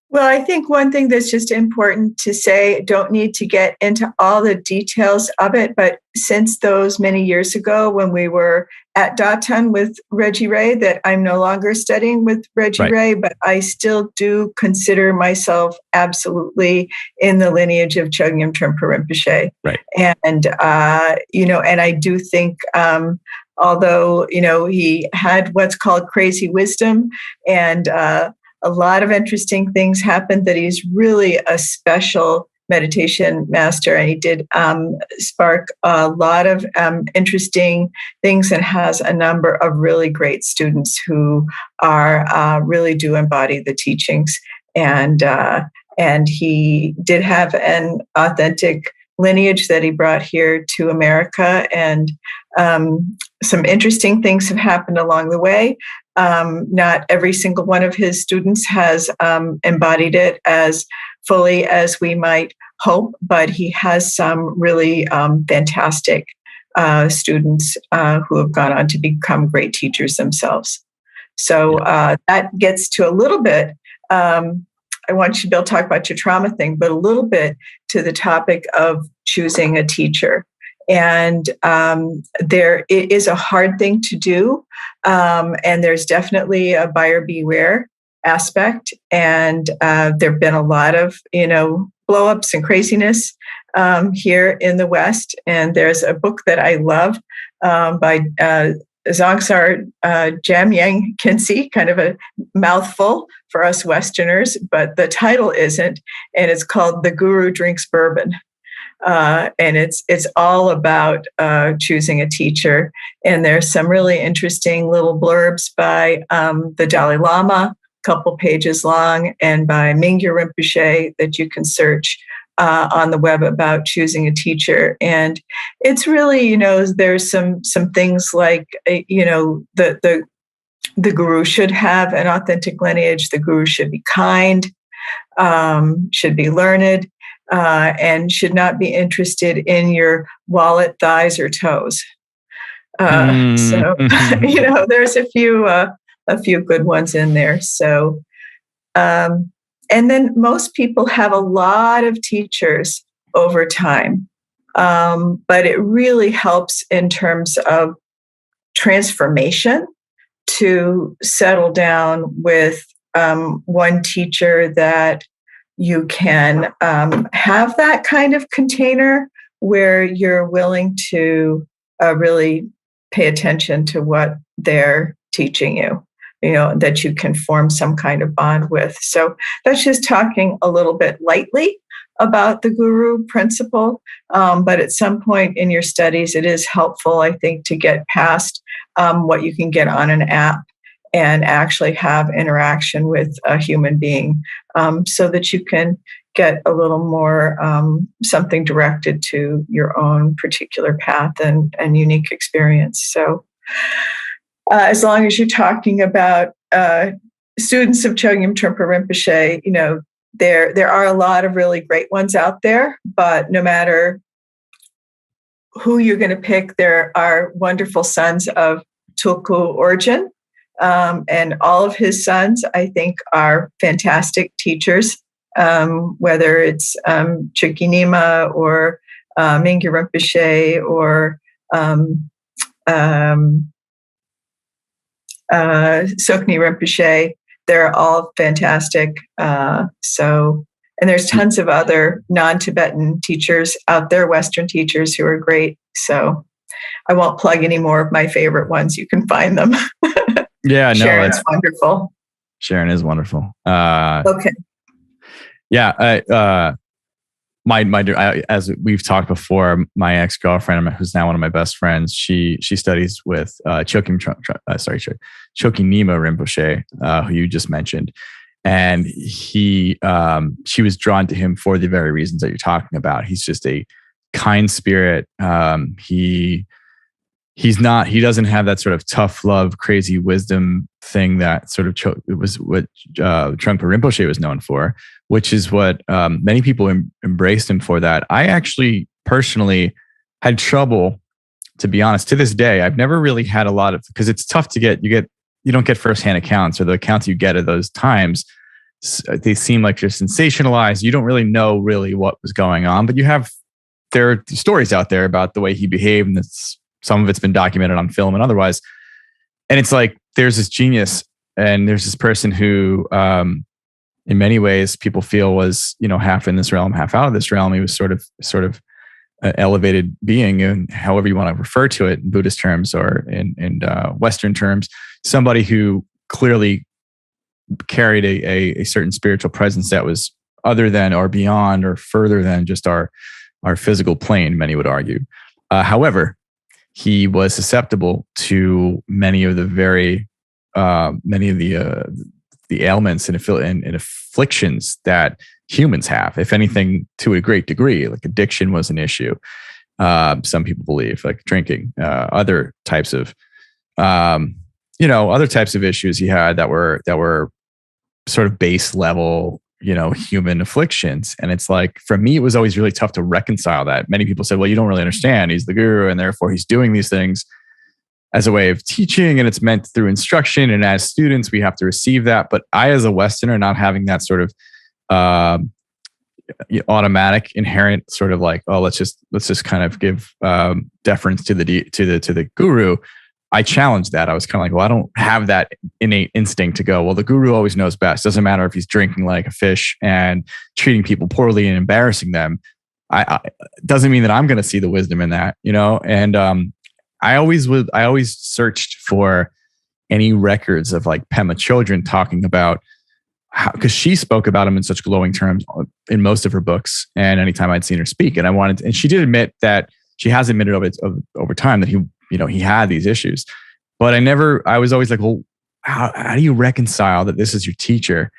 Well, I think one thing that's just important to say, don't need to get into all the details of it, but since those many years ago when we were at Datan with Reggie Ray, that I'm no longer studying with Reggie Ray, but I still do consider myself absolutely in the lineage of Chogyam Trungpa Rinpoche. Right. And, and I do think, although, he had what's called crazy wisdom, and a lot of interesting things happened, that he's really a special meditation master, and he did spark a lot of interesting things, and has a number of really great students who are really do embody the teachings. And he did have an authentic lineage that he brought here to America, and some interesting things have happened along the way. Not every single one of his students has embodied it as fully as we might hope, but he has some really fantastic students who have gone on to become great teachers themselves. So that gets to a little bit, I want you to be able to talk about your trauma thing, but a little bit to the topic of choosing a teacher. And it is a hard thing to do. And there's definitely a buyer beware aspect. And there have been a lot of, blow-ups and craziness here in the West. And there's a book that I love by Zongsar Jamyang Kinsey, kind of a mouthful for us Westerners, but the title isn't. And it's called The Guru Drinks Bourbon. And it's all about choosing a teacher. And there's some really interesting little blurbs by the Dalai Lama, a couple pages long, and by Mingyur Rinpoche that you can search on the web about choosing a teacher. And it's really, there's some things like, the guru should have an authentic lineage. The guru should be kind, should be learned, and should not be interested in your wallet, thighs, or toes. So, there's a few good ones in there. So, and then most people have a lot of teachers over time, but it really helps in terms of transformation to settle down with one teacher that you can have that kind of container where you're willing to really pay attention to what they're teaching you, that you can form some kind of bond with. So that's just talking a little bit lightly about the guru principle. But at some point in your studies, it is helpful, I think, to get past what you can get on an app and actually have interaction with a human being, so that you can get a little more something directed to your own particular path and unique experience. So as long as you're talking about students of Chogyam Trungpa Rinpoche, there are a lot of really great ones out there, but no matter who you're going to pick, there are wonderful sons of Tulku origin And all of his sons, I think, are fantastic teachers, whether it's Chukyinima or Mingyur Rinpoche or Sokni Rinpoche. They're all fantastic. And there's tons of other non-Tibetan teachers out there, Western teachers who are great. So I won't plug any more of my favorite ones. You can find them. Yeah, no, Sharon's wonderful. Sharon is wonderful. Okay. Yeah, as we've talked before, my ex-girlfriend, who's now one of my best friends, she studies with Chokyinima Rinpoche, who you just mentioned, and she was drawn to him for the very reasons that you're talking about. He's just a kind spirit. He doesn't have that sort of tough love, crazy wisdom thing that sort of was what Trungpa Rinpoche was known for, which is what many people embraced him for. That I actually personally had trouble, to be honest. To this day, I've never really had a lot of, because it's tough to get. You don't get firsthand accounts, or the accounts you get at those times, they seem like they're sensationalized. You don't really know really what was going on, but there are stories out there about the way he behaved, and some of it's been documented on film and otherwise. And it's like, there's this genius and there's this person who, in many ways, people feel was, half in this realm, half out of this realm. He was sort of an elevated being, and however you want to refer to it in Buddhist terms or in Western terms, somebody who clearly carried a certain spiritual presence that was other than or beyond or further than just our physical plane, many would argue. However, he was susceptible to many of the ailments and afflictions that humans have, if anything, to a great degree. Like addiction was an issue. Some people believe, like drinking, other types of issues he had that were sort of base level, human afflictions. And it's like, for me, it was always really tough to reconcile that. Many people said, well, you don't really understand. He's the guru, and therefore he's doing these things as a way of teaching, and it's meant through instruction. And as students, we have to receive that. But I, as a Westerner, not having that sort of automatic, inherent sort of like, oh, let's just kind of give deference to the guru. I challenged that. I was kind of like, well, I don't have that innate instinct to go, well, the guru always knows best. Doesn't matter if he's drinking like a fish and treating people poorly and embarrassing them. Doesn't mean that I'm going to see the wisdom in that, And I always searched for any records of like Pema Chodron talking about how, because she spoke about him in such glowing terms in most of her books, and anytime I'd seen her speak, and she did admit that she has admitted over time that he had these issues, but I was always like, well, how do you reconcile that this is your teacher,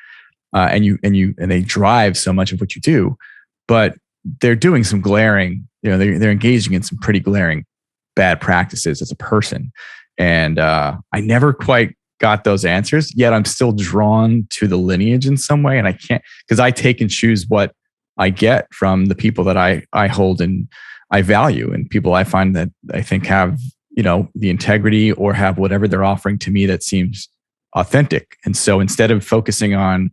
and they drive so much of what you do, but they're doing some glaring, they're engaging in some pretty glaring bad practices as a person. And I never quite got those answers, yet I'm still drawn to the lineage in some way. And I can't, because I take and choose what I get from the people that I hold and I value, and people I find that I think have, the integrity or have whatever they're offering to me that seems authentic. And so instead of focusing on,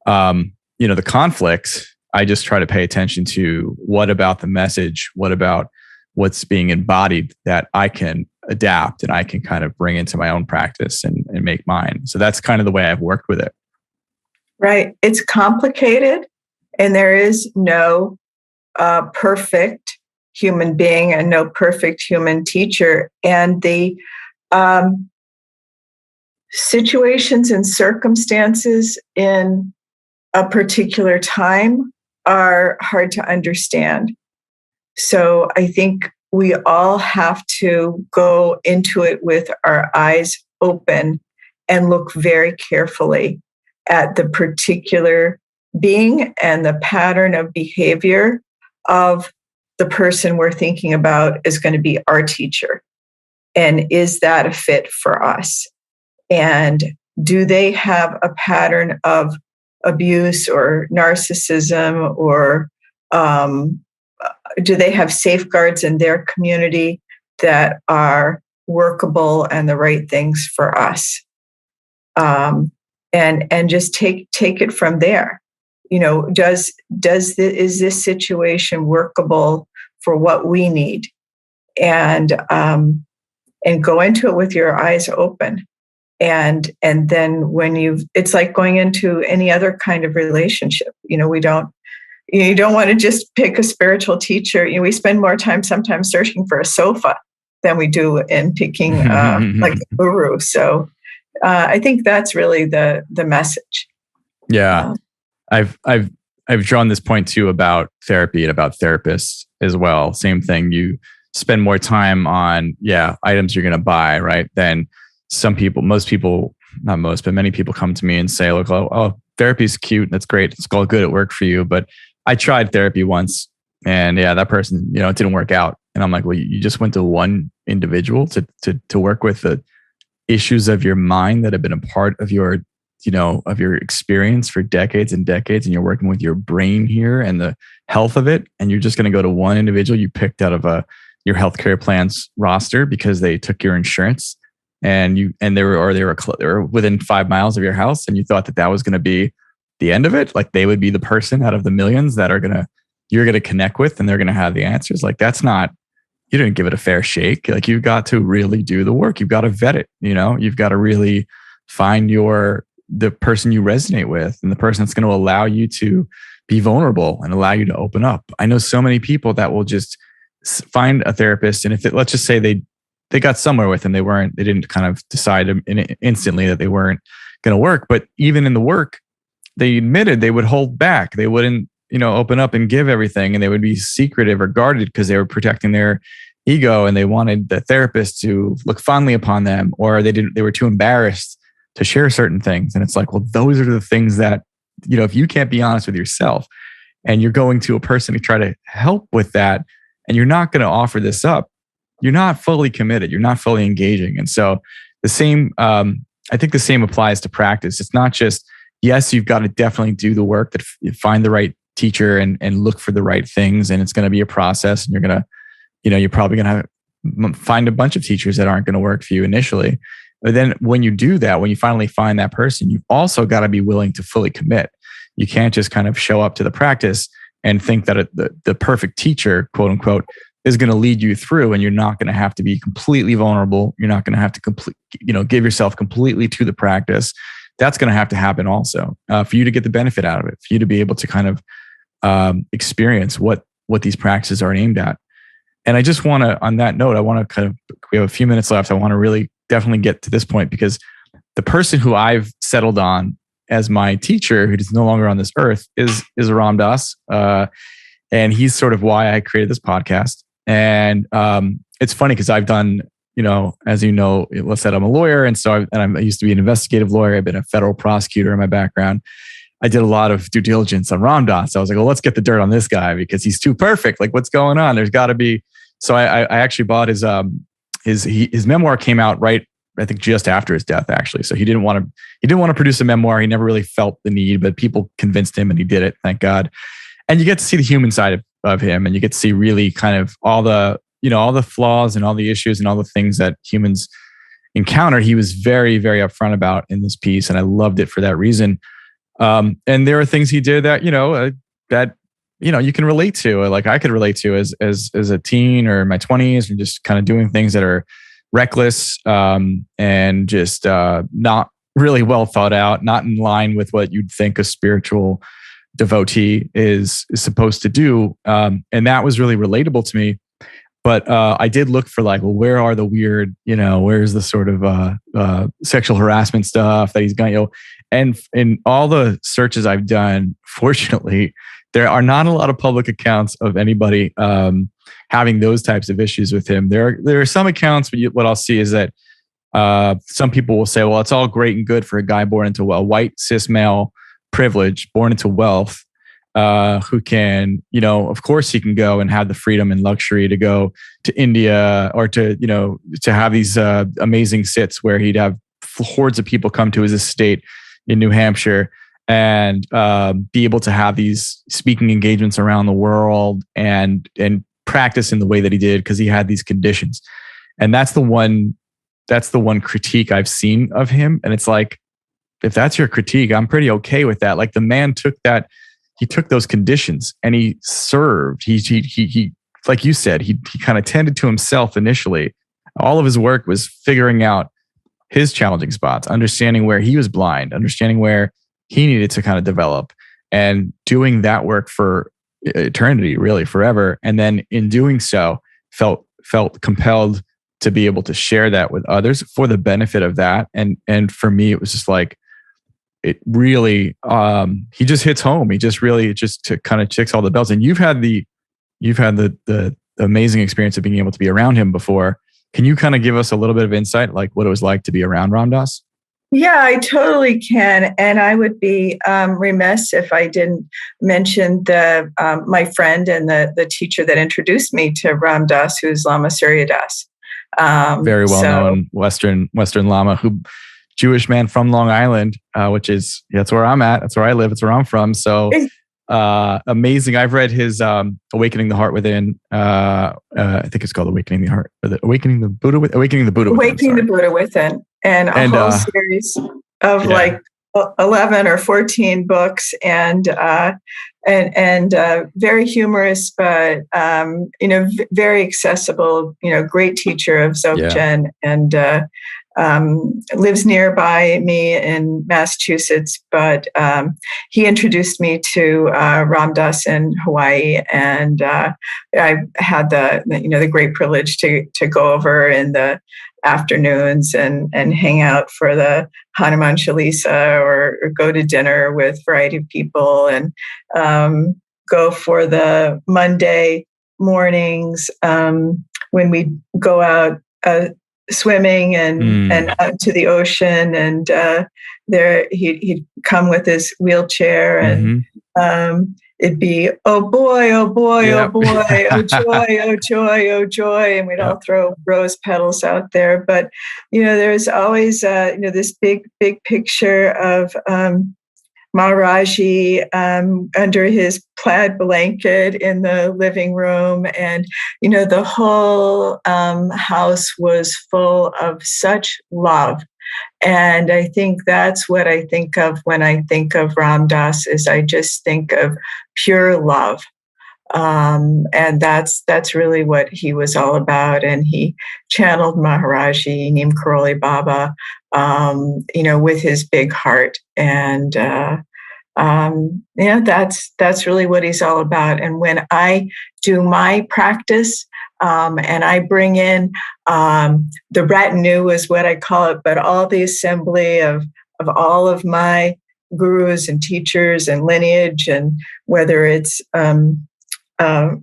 the conflicts, I just try to pay attention to what about the message, what about what's being embodied that I can adapt and I can kind of bring into my own practice and make mine. So that's kind of the way I've worked with it. Right. It's complicated, and there is no perfect human being and no perfect human teacher. And the situations and circumstances in a particular time are hard to understand. So I think we all have to go into it with our eyes open and look very carefully at the particular being and the pattern of behavior of the person we're thinking about is going to be our teacher. And is that a fit for us? And do they have a pattern of abuse or narcissism, or do they have safeguards in their community that are workable and the right things for us? and just take it from there. Is this situation workable for what we need? And go into it with your eyes open. And then it's like going into any other kind of relationship. You don't want to just pick a spiritual teacher. We spend more time sometimes searching for a sofa than we do in picking like a guru. So I think that's really the message. Yeah. I've drawn this point too about therapy and about therapists as well. Same thing. You spend more time on items you're going to buy, right? Then most people, not most, but many people come to me and say, look, therapy's cute. That's great. It's all good. It worked for you. But I tried therapy once and that person, it didn't work out. And I'm like, well, you just went to one individual to work with the issues of your mind that have been a part of your experience for decades and decades. And you're working with your brain here and the health of it. And you're just going to go to one individual you picked out of your healthcare plan's roster because they took your insurance and they were within 5 miles of your house, and you thought that was going to be the end of it. Like they would be the person out of the millions that you're going to connect with, and they're going to have the answers. Like that's not, you didn't give it a fair shake. Like you've got to really do the work. You've got to vet it. You've got to really find the person you resonate with and the person that's going to allow you to be vulnerable and allow you to open up. I know so many people that will just find a therapist, and let's just say they got somewhere with him, they didn't kind of decide instantly that they weren't going to work. But even in the work, they admitted they would hold back. They wouldn't, open up and give everything, and they would be secretive or guarded because they were protecting their ego, and they wanted the therapist to look fondly upon them, or they were too embarrassed to share certain things. And it's like, well, those are the things that, if you can't be honest with yourself and you're going to a person to try to help with that, and you're not going to offer this up, you're not fully committed. You're not fully engaging. And so I think the same applies to practice. It's not just, yes, you've got to definitely do the work, that find the right teacher and look for the right things. And it's going to be a process, and you're probably going to find a bunch of teachers that aren't going to work for you initially. But then when you do that, when you finally find that person, you've also got to be willing to fully commit. You can't just kind of show up to the practice and think that the perfect teacher, quote unquote, is going to lead you through, and you're not going to have to be completely vulnerable. You're not going to have to give yourself completely to the practice. That's going to have to happen also for you to get the benefit out of it, for you to be able to kind of experience what these practices are aimed at. And I just want to, on that note, we have a few minutes left. I want to really definitely get to this point, because the person who I've settled on as my teacher, who is no longer on this earth, is Ram Dass. And he's sort of why I created this podcast. And it's funny because I've done, as you know, Lisette, I'm a lawyer. And so I used to be an investigative lawyer. I've been a federal prosecutor in my background. I did a lot of due diligence on Ram Dass. I was like, well, let's get the dirt on this guy because he's too perfect. Like, what's going on? There's got to be. So I actually bought his memoir came out right, I think, just after his death, actually. So he didn't want to produce a memoir. He never really felt the need, but people convinced him, and he did it. Thank God. And you get to see the human side of him, and you get to see really kind of all the flaws and all the issues and all the things that humans encounter. He was very, very upfront about in this piece, and I loved it for that reason. And there are things he did that you can relate to, like I could relate to as a teen or in my 20s, and just kind of doing things that are reckless and just not really well thought out, not in line with what you'd think a spiritual devotee is supposed to do. And that was really relatable to me. But I did look for where are the weird, where's the sort of sexual harassment stuff that he's got, and in all the searches I've done, fortunately, there are not a lot of public accounts of anybody having those types of issues with him. There are some accounts, but what I'll see is that some people will say, well, it's all great and good for a guy born into a white cis male privilege, born into wealth, who can, of course he can go and have the freedom and luxury to go to India or to have these amazing sits where he'd have hordes of people come to his estate in New Hampshire and be able to have these speaking engagements around the world and practice in the way that he did because he had these conditions. And that's the one critique I've seen of him. And it's like, if that's your critique, I'm pretty okay with that. Like the man took that, he took those conditions and he served. He like you said, he kind of tended to himself initially. All of his work was figuring out his challenging spots, understanding where he was blind, understanding where he needed to kind of develop, and doing that work for eternity, really forever. And then in doing so, felt compelled to be able to share that with others for the benefit of that. And for me, it was just like, it really, he just hits home. He just really kind of ticks all the bells. And you've had the amazing experience of being able to be around him before. Can you kind of give us a little bit of insight, like what it was like to be around Ram Dass? Yeah, I totally can. And I would be remiss if I didn't mention my friend and the teacher that introduced me to Ram Dass, who's Lama Surya Das. Very well-known Western Lama, Jewish man from Long Island, that's where I'm at. That's where I live. It's where I'm from. So amazing. I've read his Awakening the Heart Within. I think it's called Awakening the Heart. Awakening the Buddha Within. And a whole series of like 11 or 14 books, and very humorous, but very accessible. Great teacher of Dzogchen, and lives nearby me in Massachusetts. But he introduced me to Ram Dass in Hawaii, and I had the great privilege to go over in the afternoons and hang out for the Hanuman Chalisa, or go to dinner with a variety of people, and go for the Monday mornings when we go out swimming and out to the ocean, and there he'd come with his wheelchair, and it'd be, oh boy, oh boy, oh boy, oh joy, oh joy, oh joy. And we'd all throw rose petals out there. But, there's always, this big picture of Maharaji under his plaid blanket in the living room. And, the whole house was full of such love. And I think that's what I think of when I think of Ram Dass, is I just think of pure love. And that's really what he was all about. And he channeled Maharaji, Neem Karoli Baba, with his big heart. And that's really what he's all about. And when I do my practice, and I bring in the retinue, is what I call it, but all the assembly of all of my gurus and teachers and lineage, and whether it's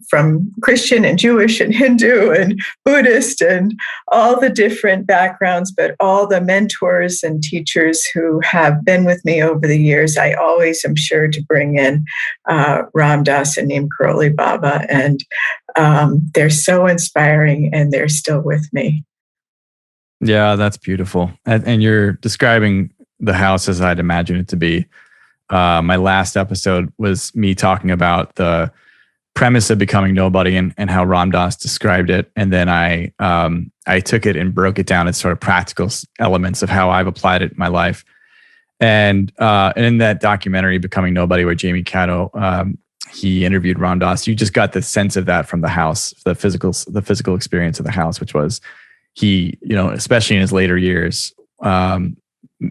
from Christian and Jewish and Hindu and Buddhist and all the different backgrounds, but all the mentors and teachers who have been with me over the years, I always am sure to bring in Ram Dass and Neem Karoli Baba. And they're so inspiring, and they're still with me. Yeah, that's beautiful. And you're describing the house as I'd imagine it to be. My last episode was me talking about the premise of becoming nobody and how Ram Dass described it. And then I took it and broke it down as sort of practical elements of how I've applied it in my life. And in that documentary, Becoming Nobody, where Jamie Catto, he interviewed Ram Dass, you just got the sense of that from the house, the physical experience of the house, which was he, especially in his later years,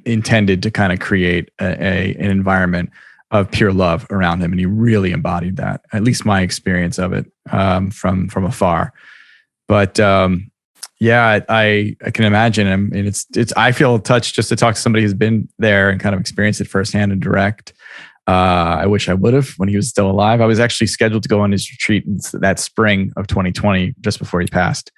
intended to kind of create an environment of pure love around him. And he really embodied that, at least my experience of it from afar. But I can imagine him. And I feel touched just to talk to somebody who's been there and kind of experienced it firsthand and direct. I wish I would have when he was still alive. I was actually scheduled to go on his retreat that spring of 2020, just before he passed.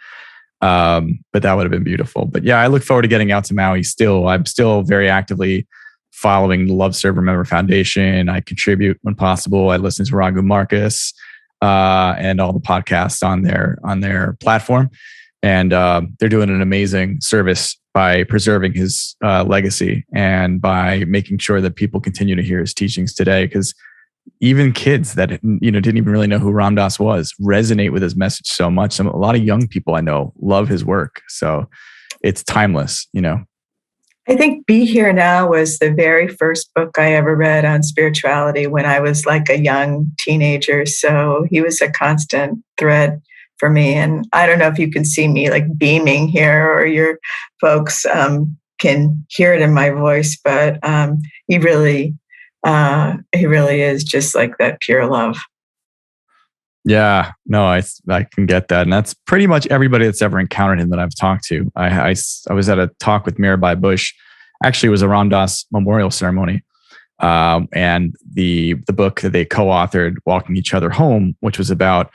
But that would have been beautiful. But yeah, I look forward to getting out to Maui still. I'm still very actively following the Love Serve Remember Foundation. I contribute when possible. I listen to Raghu Marcus and all the podcasts on their platform. And they're doing an amazing service by preserving his legacy and by making sure that people continue to hear his teachings today. Because even kids that didn't even really know who Ram Dass was resonate with his message so much. A lot of young people I know love his work. So it's timeless, I think Be Here Now was the very first book I ever read on spirituality when I was like a young teenager. So he was a constant thread for me. And I don't know if you can see me like beaming here, or your folks can hear it in my voice, but he really is just like that pure love. Yeah, no, I can get that. And that's pretty much everybody that's ever encountered him that I've talked to. I was at a talk with Mirabai Bush. Actually, it was a Ram Dass memorial ceremony. And the book that they co-authored, Walking Each Other Home, which was about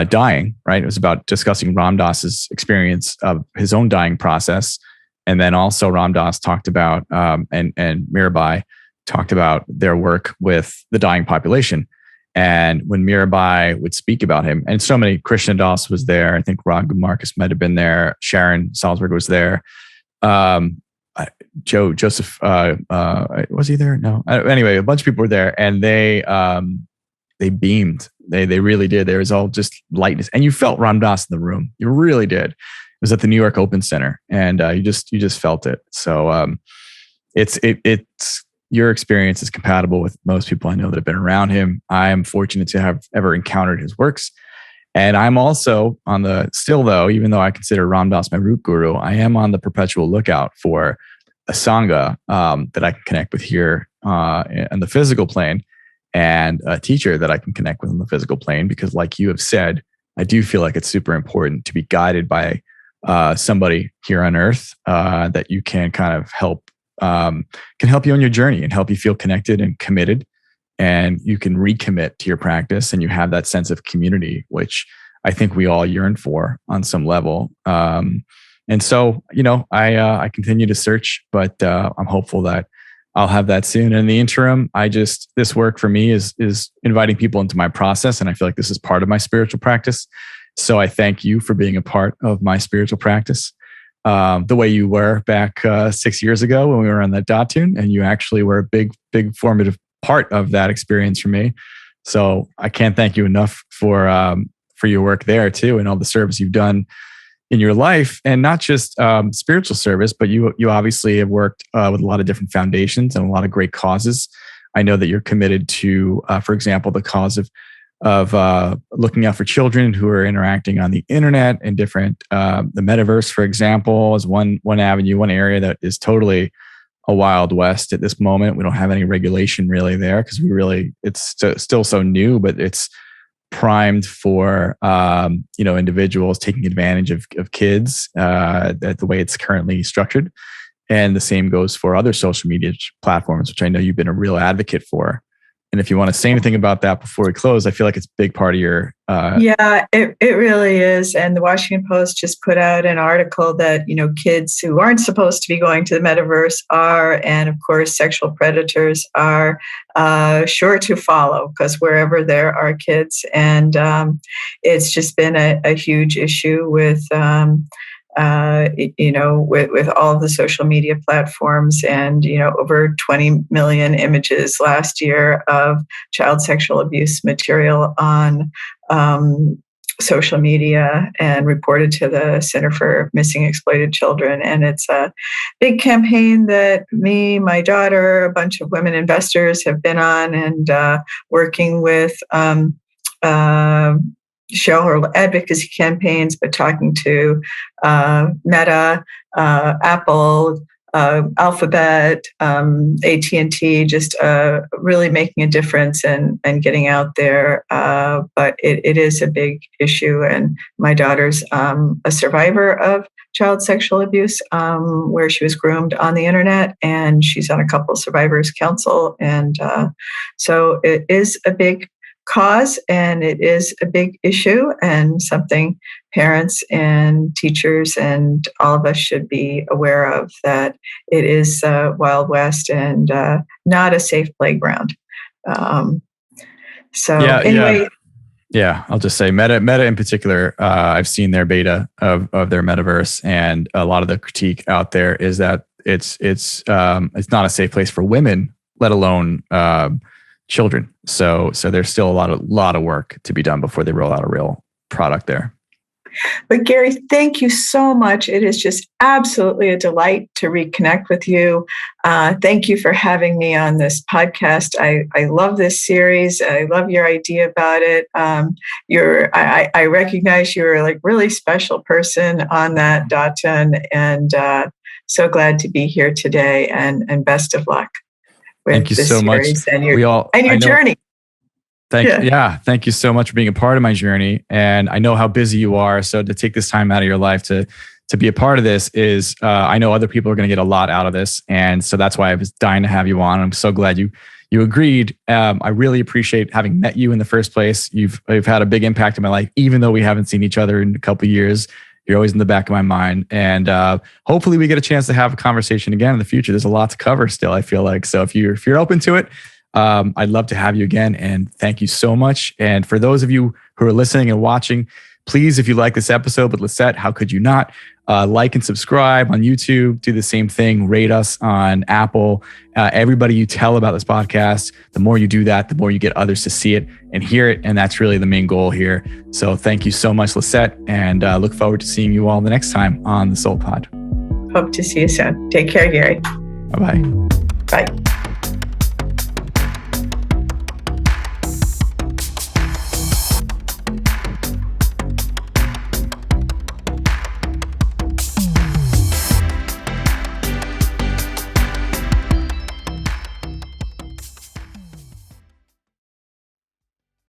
dying, right? It was about discussing Ram Dass's experience of his own dying process. And then also Ram Dass talked about, and Mirabai talked about their work with the dying population. And when Mirabai would speak about him, and so many, Krishna Das was there. I think Raghu Marcus might have been there. Sharon Salzberg was there. Joseph, was he there? No. Anyway, a bunch of people were there, and they beamed. They really did. There was all just lightness, and you felt Ram Dass in the room. You really did. It was at the New York Open Center, and you just felt it. So it's your experience is compatible with most people I know that have been around him. I am fortunate to have ever encountered his works. And I'm also still though, even though I consider Ram Dass my root guru, I am on the perpetual lookout for a Sangha that I can connect with here on the physical plane, and a teacher that I can connect with on the physical plane, because like you have said, I do feel like it's super important to be guided by somebody here on earth that you can kind of can help you on your journey and help you feel connected and committed, and you can recommit to your practice, and you have that sense of community, which I think we all yearn for on some level. And so, I continue to search, but I'm hopeful that I'll have that soon. In the interim, this work for me is inviting people into my process, and I feel like this is part of my spiritual practice. So I thank you for being a part of my spiritual practice. The way you were back 6 years ago when we were on that Datun, and you actually were a big formative part of that experience for me. So I can't thank you enough for your work there too, and all the service you've done in your life, and not just spiritual service, but you obviously have worked with a lot of different foundations and a lot of great causes. I know that you're committed to, for example, the cause of looking out for children who are interacting on the internet and different, the metaverse, for example, is one avenue, one area that is totally a wild west at this moment. We don't have any regulation really there, because it's still so new, but it's primed for, individuals taking advantage of kids, the way it's currently structured. And the same goes for other social media platforms, which I know you've been a real advocate for. And if you want to say anything about that before we close, I feel like it's a big part of your... Yeah, it really is. And the Washington Post just put out an article that, kids who aren't supposed to be going to the metaverse are, and of course, sexual predators are sure to follow, because wherever there are kids. And it's just been a huge issue with... with all of the social media platforms, and, over 20 million images last year of child sexual abuse material on social media, and reported to the Center for Missing Exploited Children. And it's a big campaign that me, my daughter, a bunch of women investors have been on, and working with shareholder advocacy campaigns, but talking to Meta, Apple, Alphabet, AT&T, just really making a difference and getting out there. But it is a big issue. And my daughter's a survivor of child sexual abuse, where she was groomed on the internet, and she's on a couple survivors council. And so it is a big cause, and it is a big issue, and something parents and teachers and all of us should be aware of, that it is Wild West and not a safe playground. Yeah, I'll just say Meta in particular, I've seen their beta of their metaverse, and a lot of the critique out there is that it's not a safe place for women, let alone children. So there's still a lot of work to be done before they roll out a real product there. But Gary, thank you so much. It is just absolutely a delight to reconnect with you. Thank you for having me on this podcast. I love this series. I love your idea about it. I recognize you're a really special person on that, Datan, and so glad to be here today. And best of luck with Thank you so much. And your journey. Thank you so much for being a part of my journey. And I know how busy you are. So to take this time out of your life to be a part of this is, I know other people are going to get a lot out of this. And so that's why I was dying to have you on. I'm so glad you agreed. I really appreciate having met you in the first place. You've had a big impact in my life, even though we haven't seen each other in a couple of years. You're always in the back of my mind. And hopefully we get a chance to have a conversation again in the future. There's a lot to cover still, I feel like. So if you're open to it, I'd love to have you again. And thank you so much. And for those of you who are listening and watching, please, if you like this episode with Lisette, how could you not? Like and subscribe on YouTube. Do the same thing. Rate us on Apple. Everybody you tell about this podcast, the more you do that, the more you get others to see it and hear it. And that's really the main goal here. So thank you so much, Lisette. And look forward to seeing you all the next time on the Soul Pod. Hope to see you soon. Take care, Gary. Bye-bye. Bye.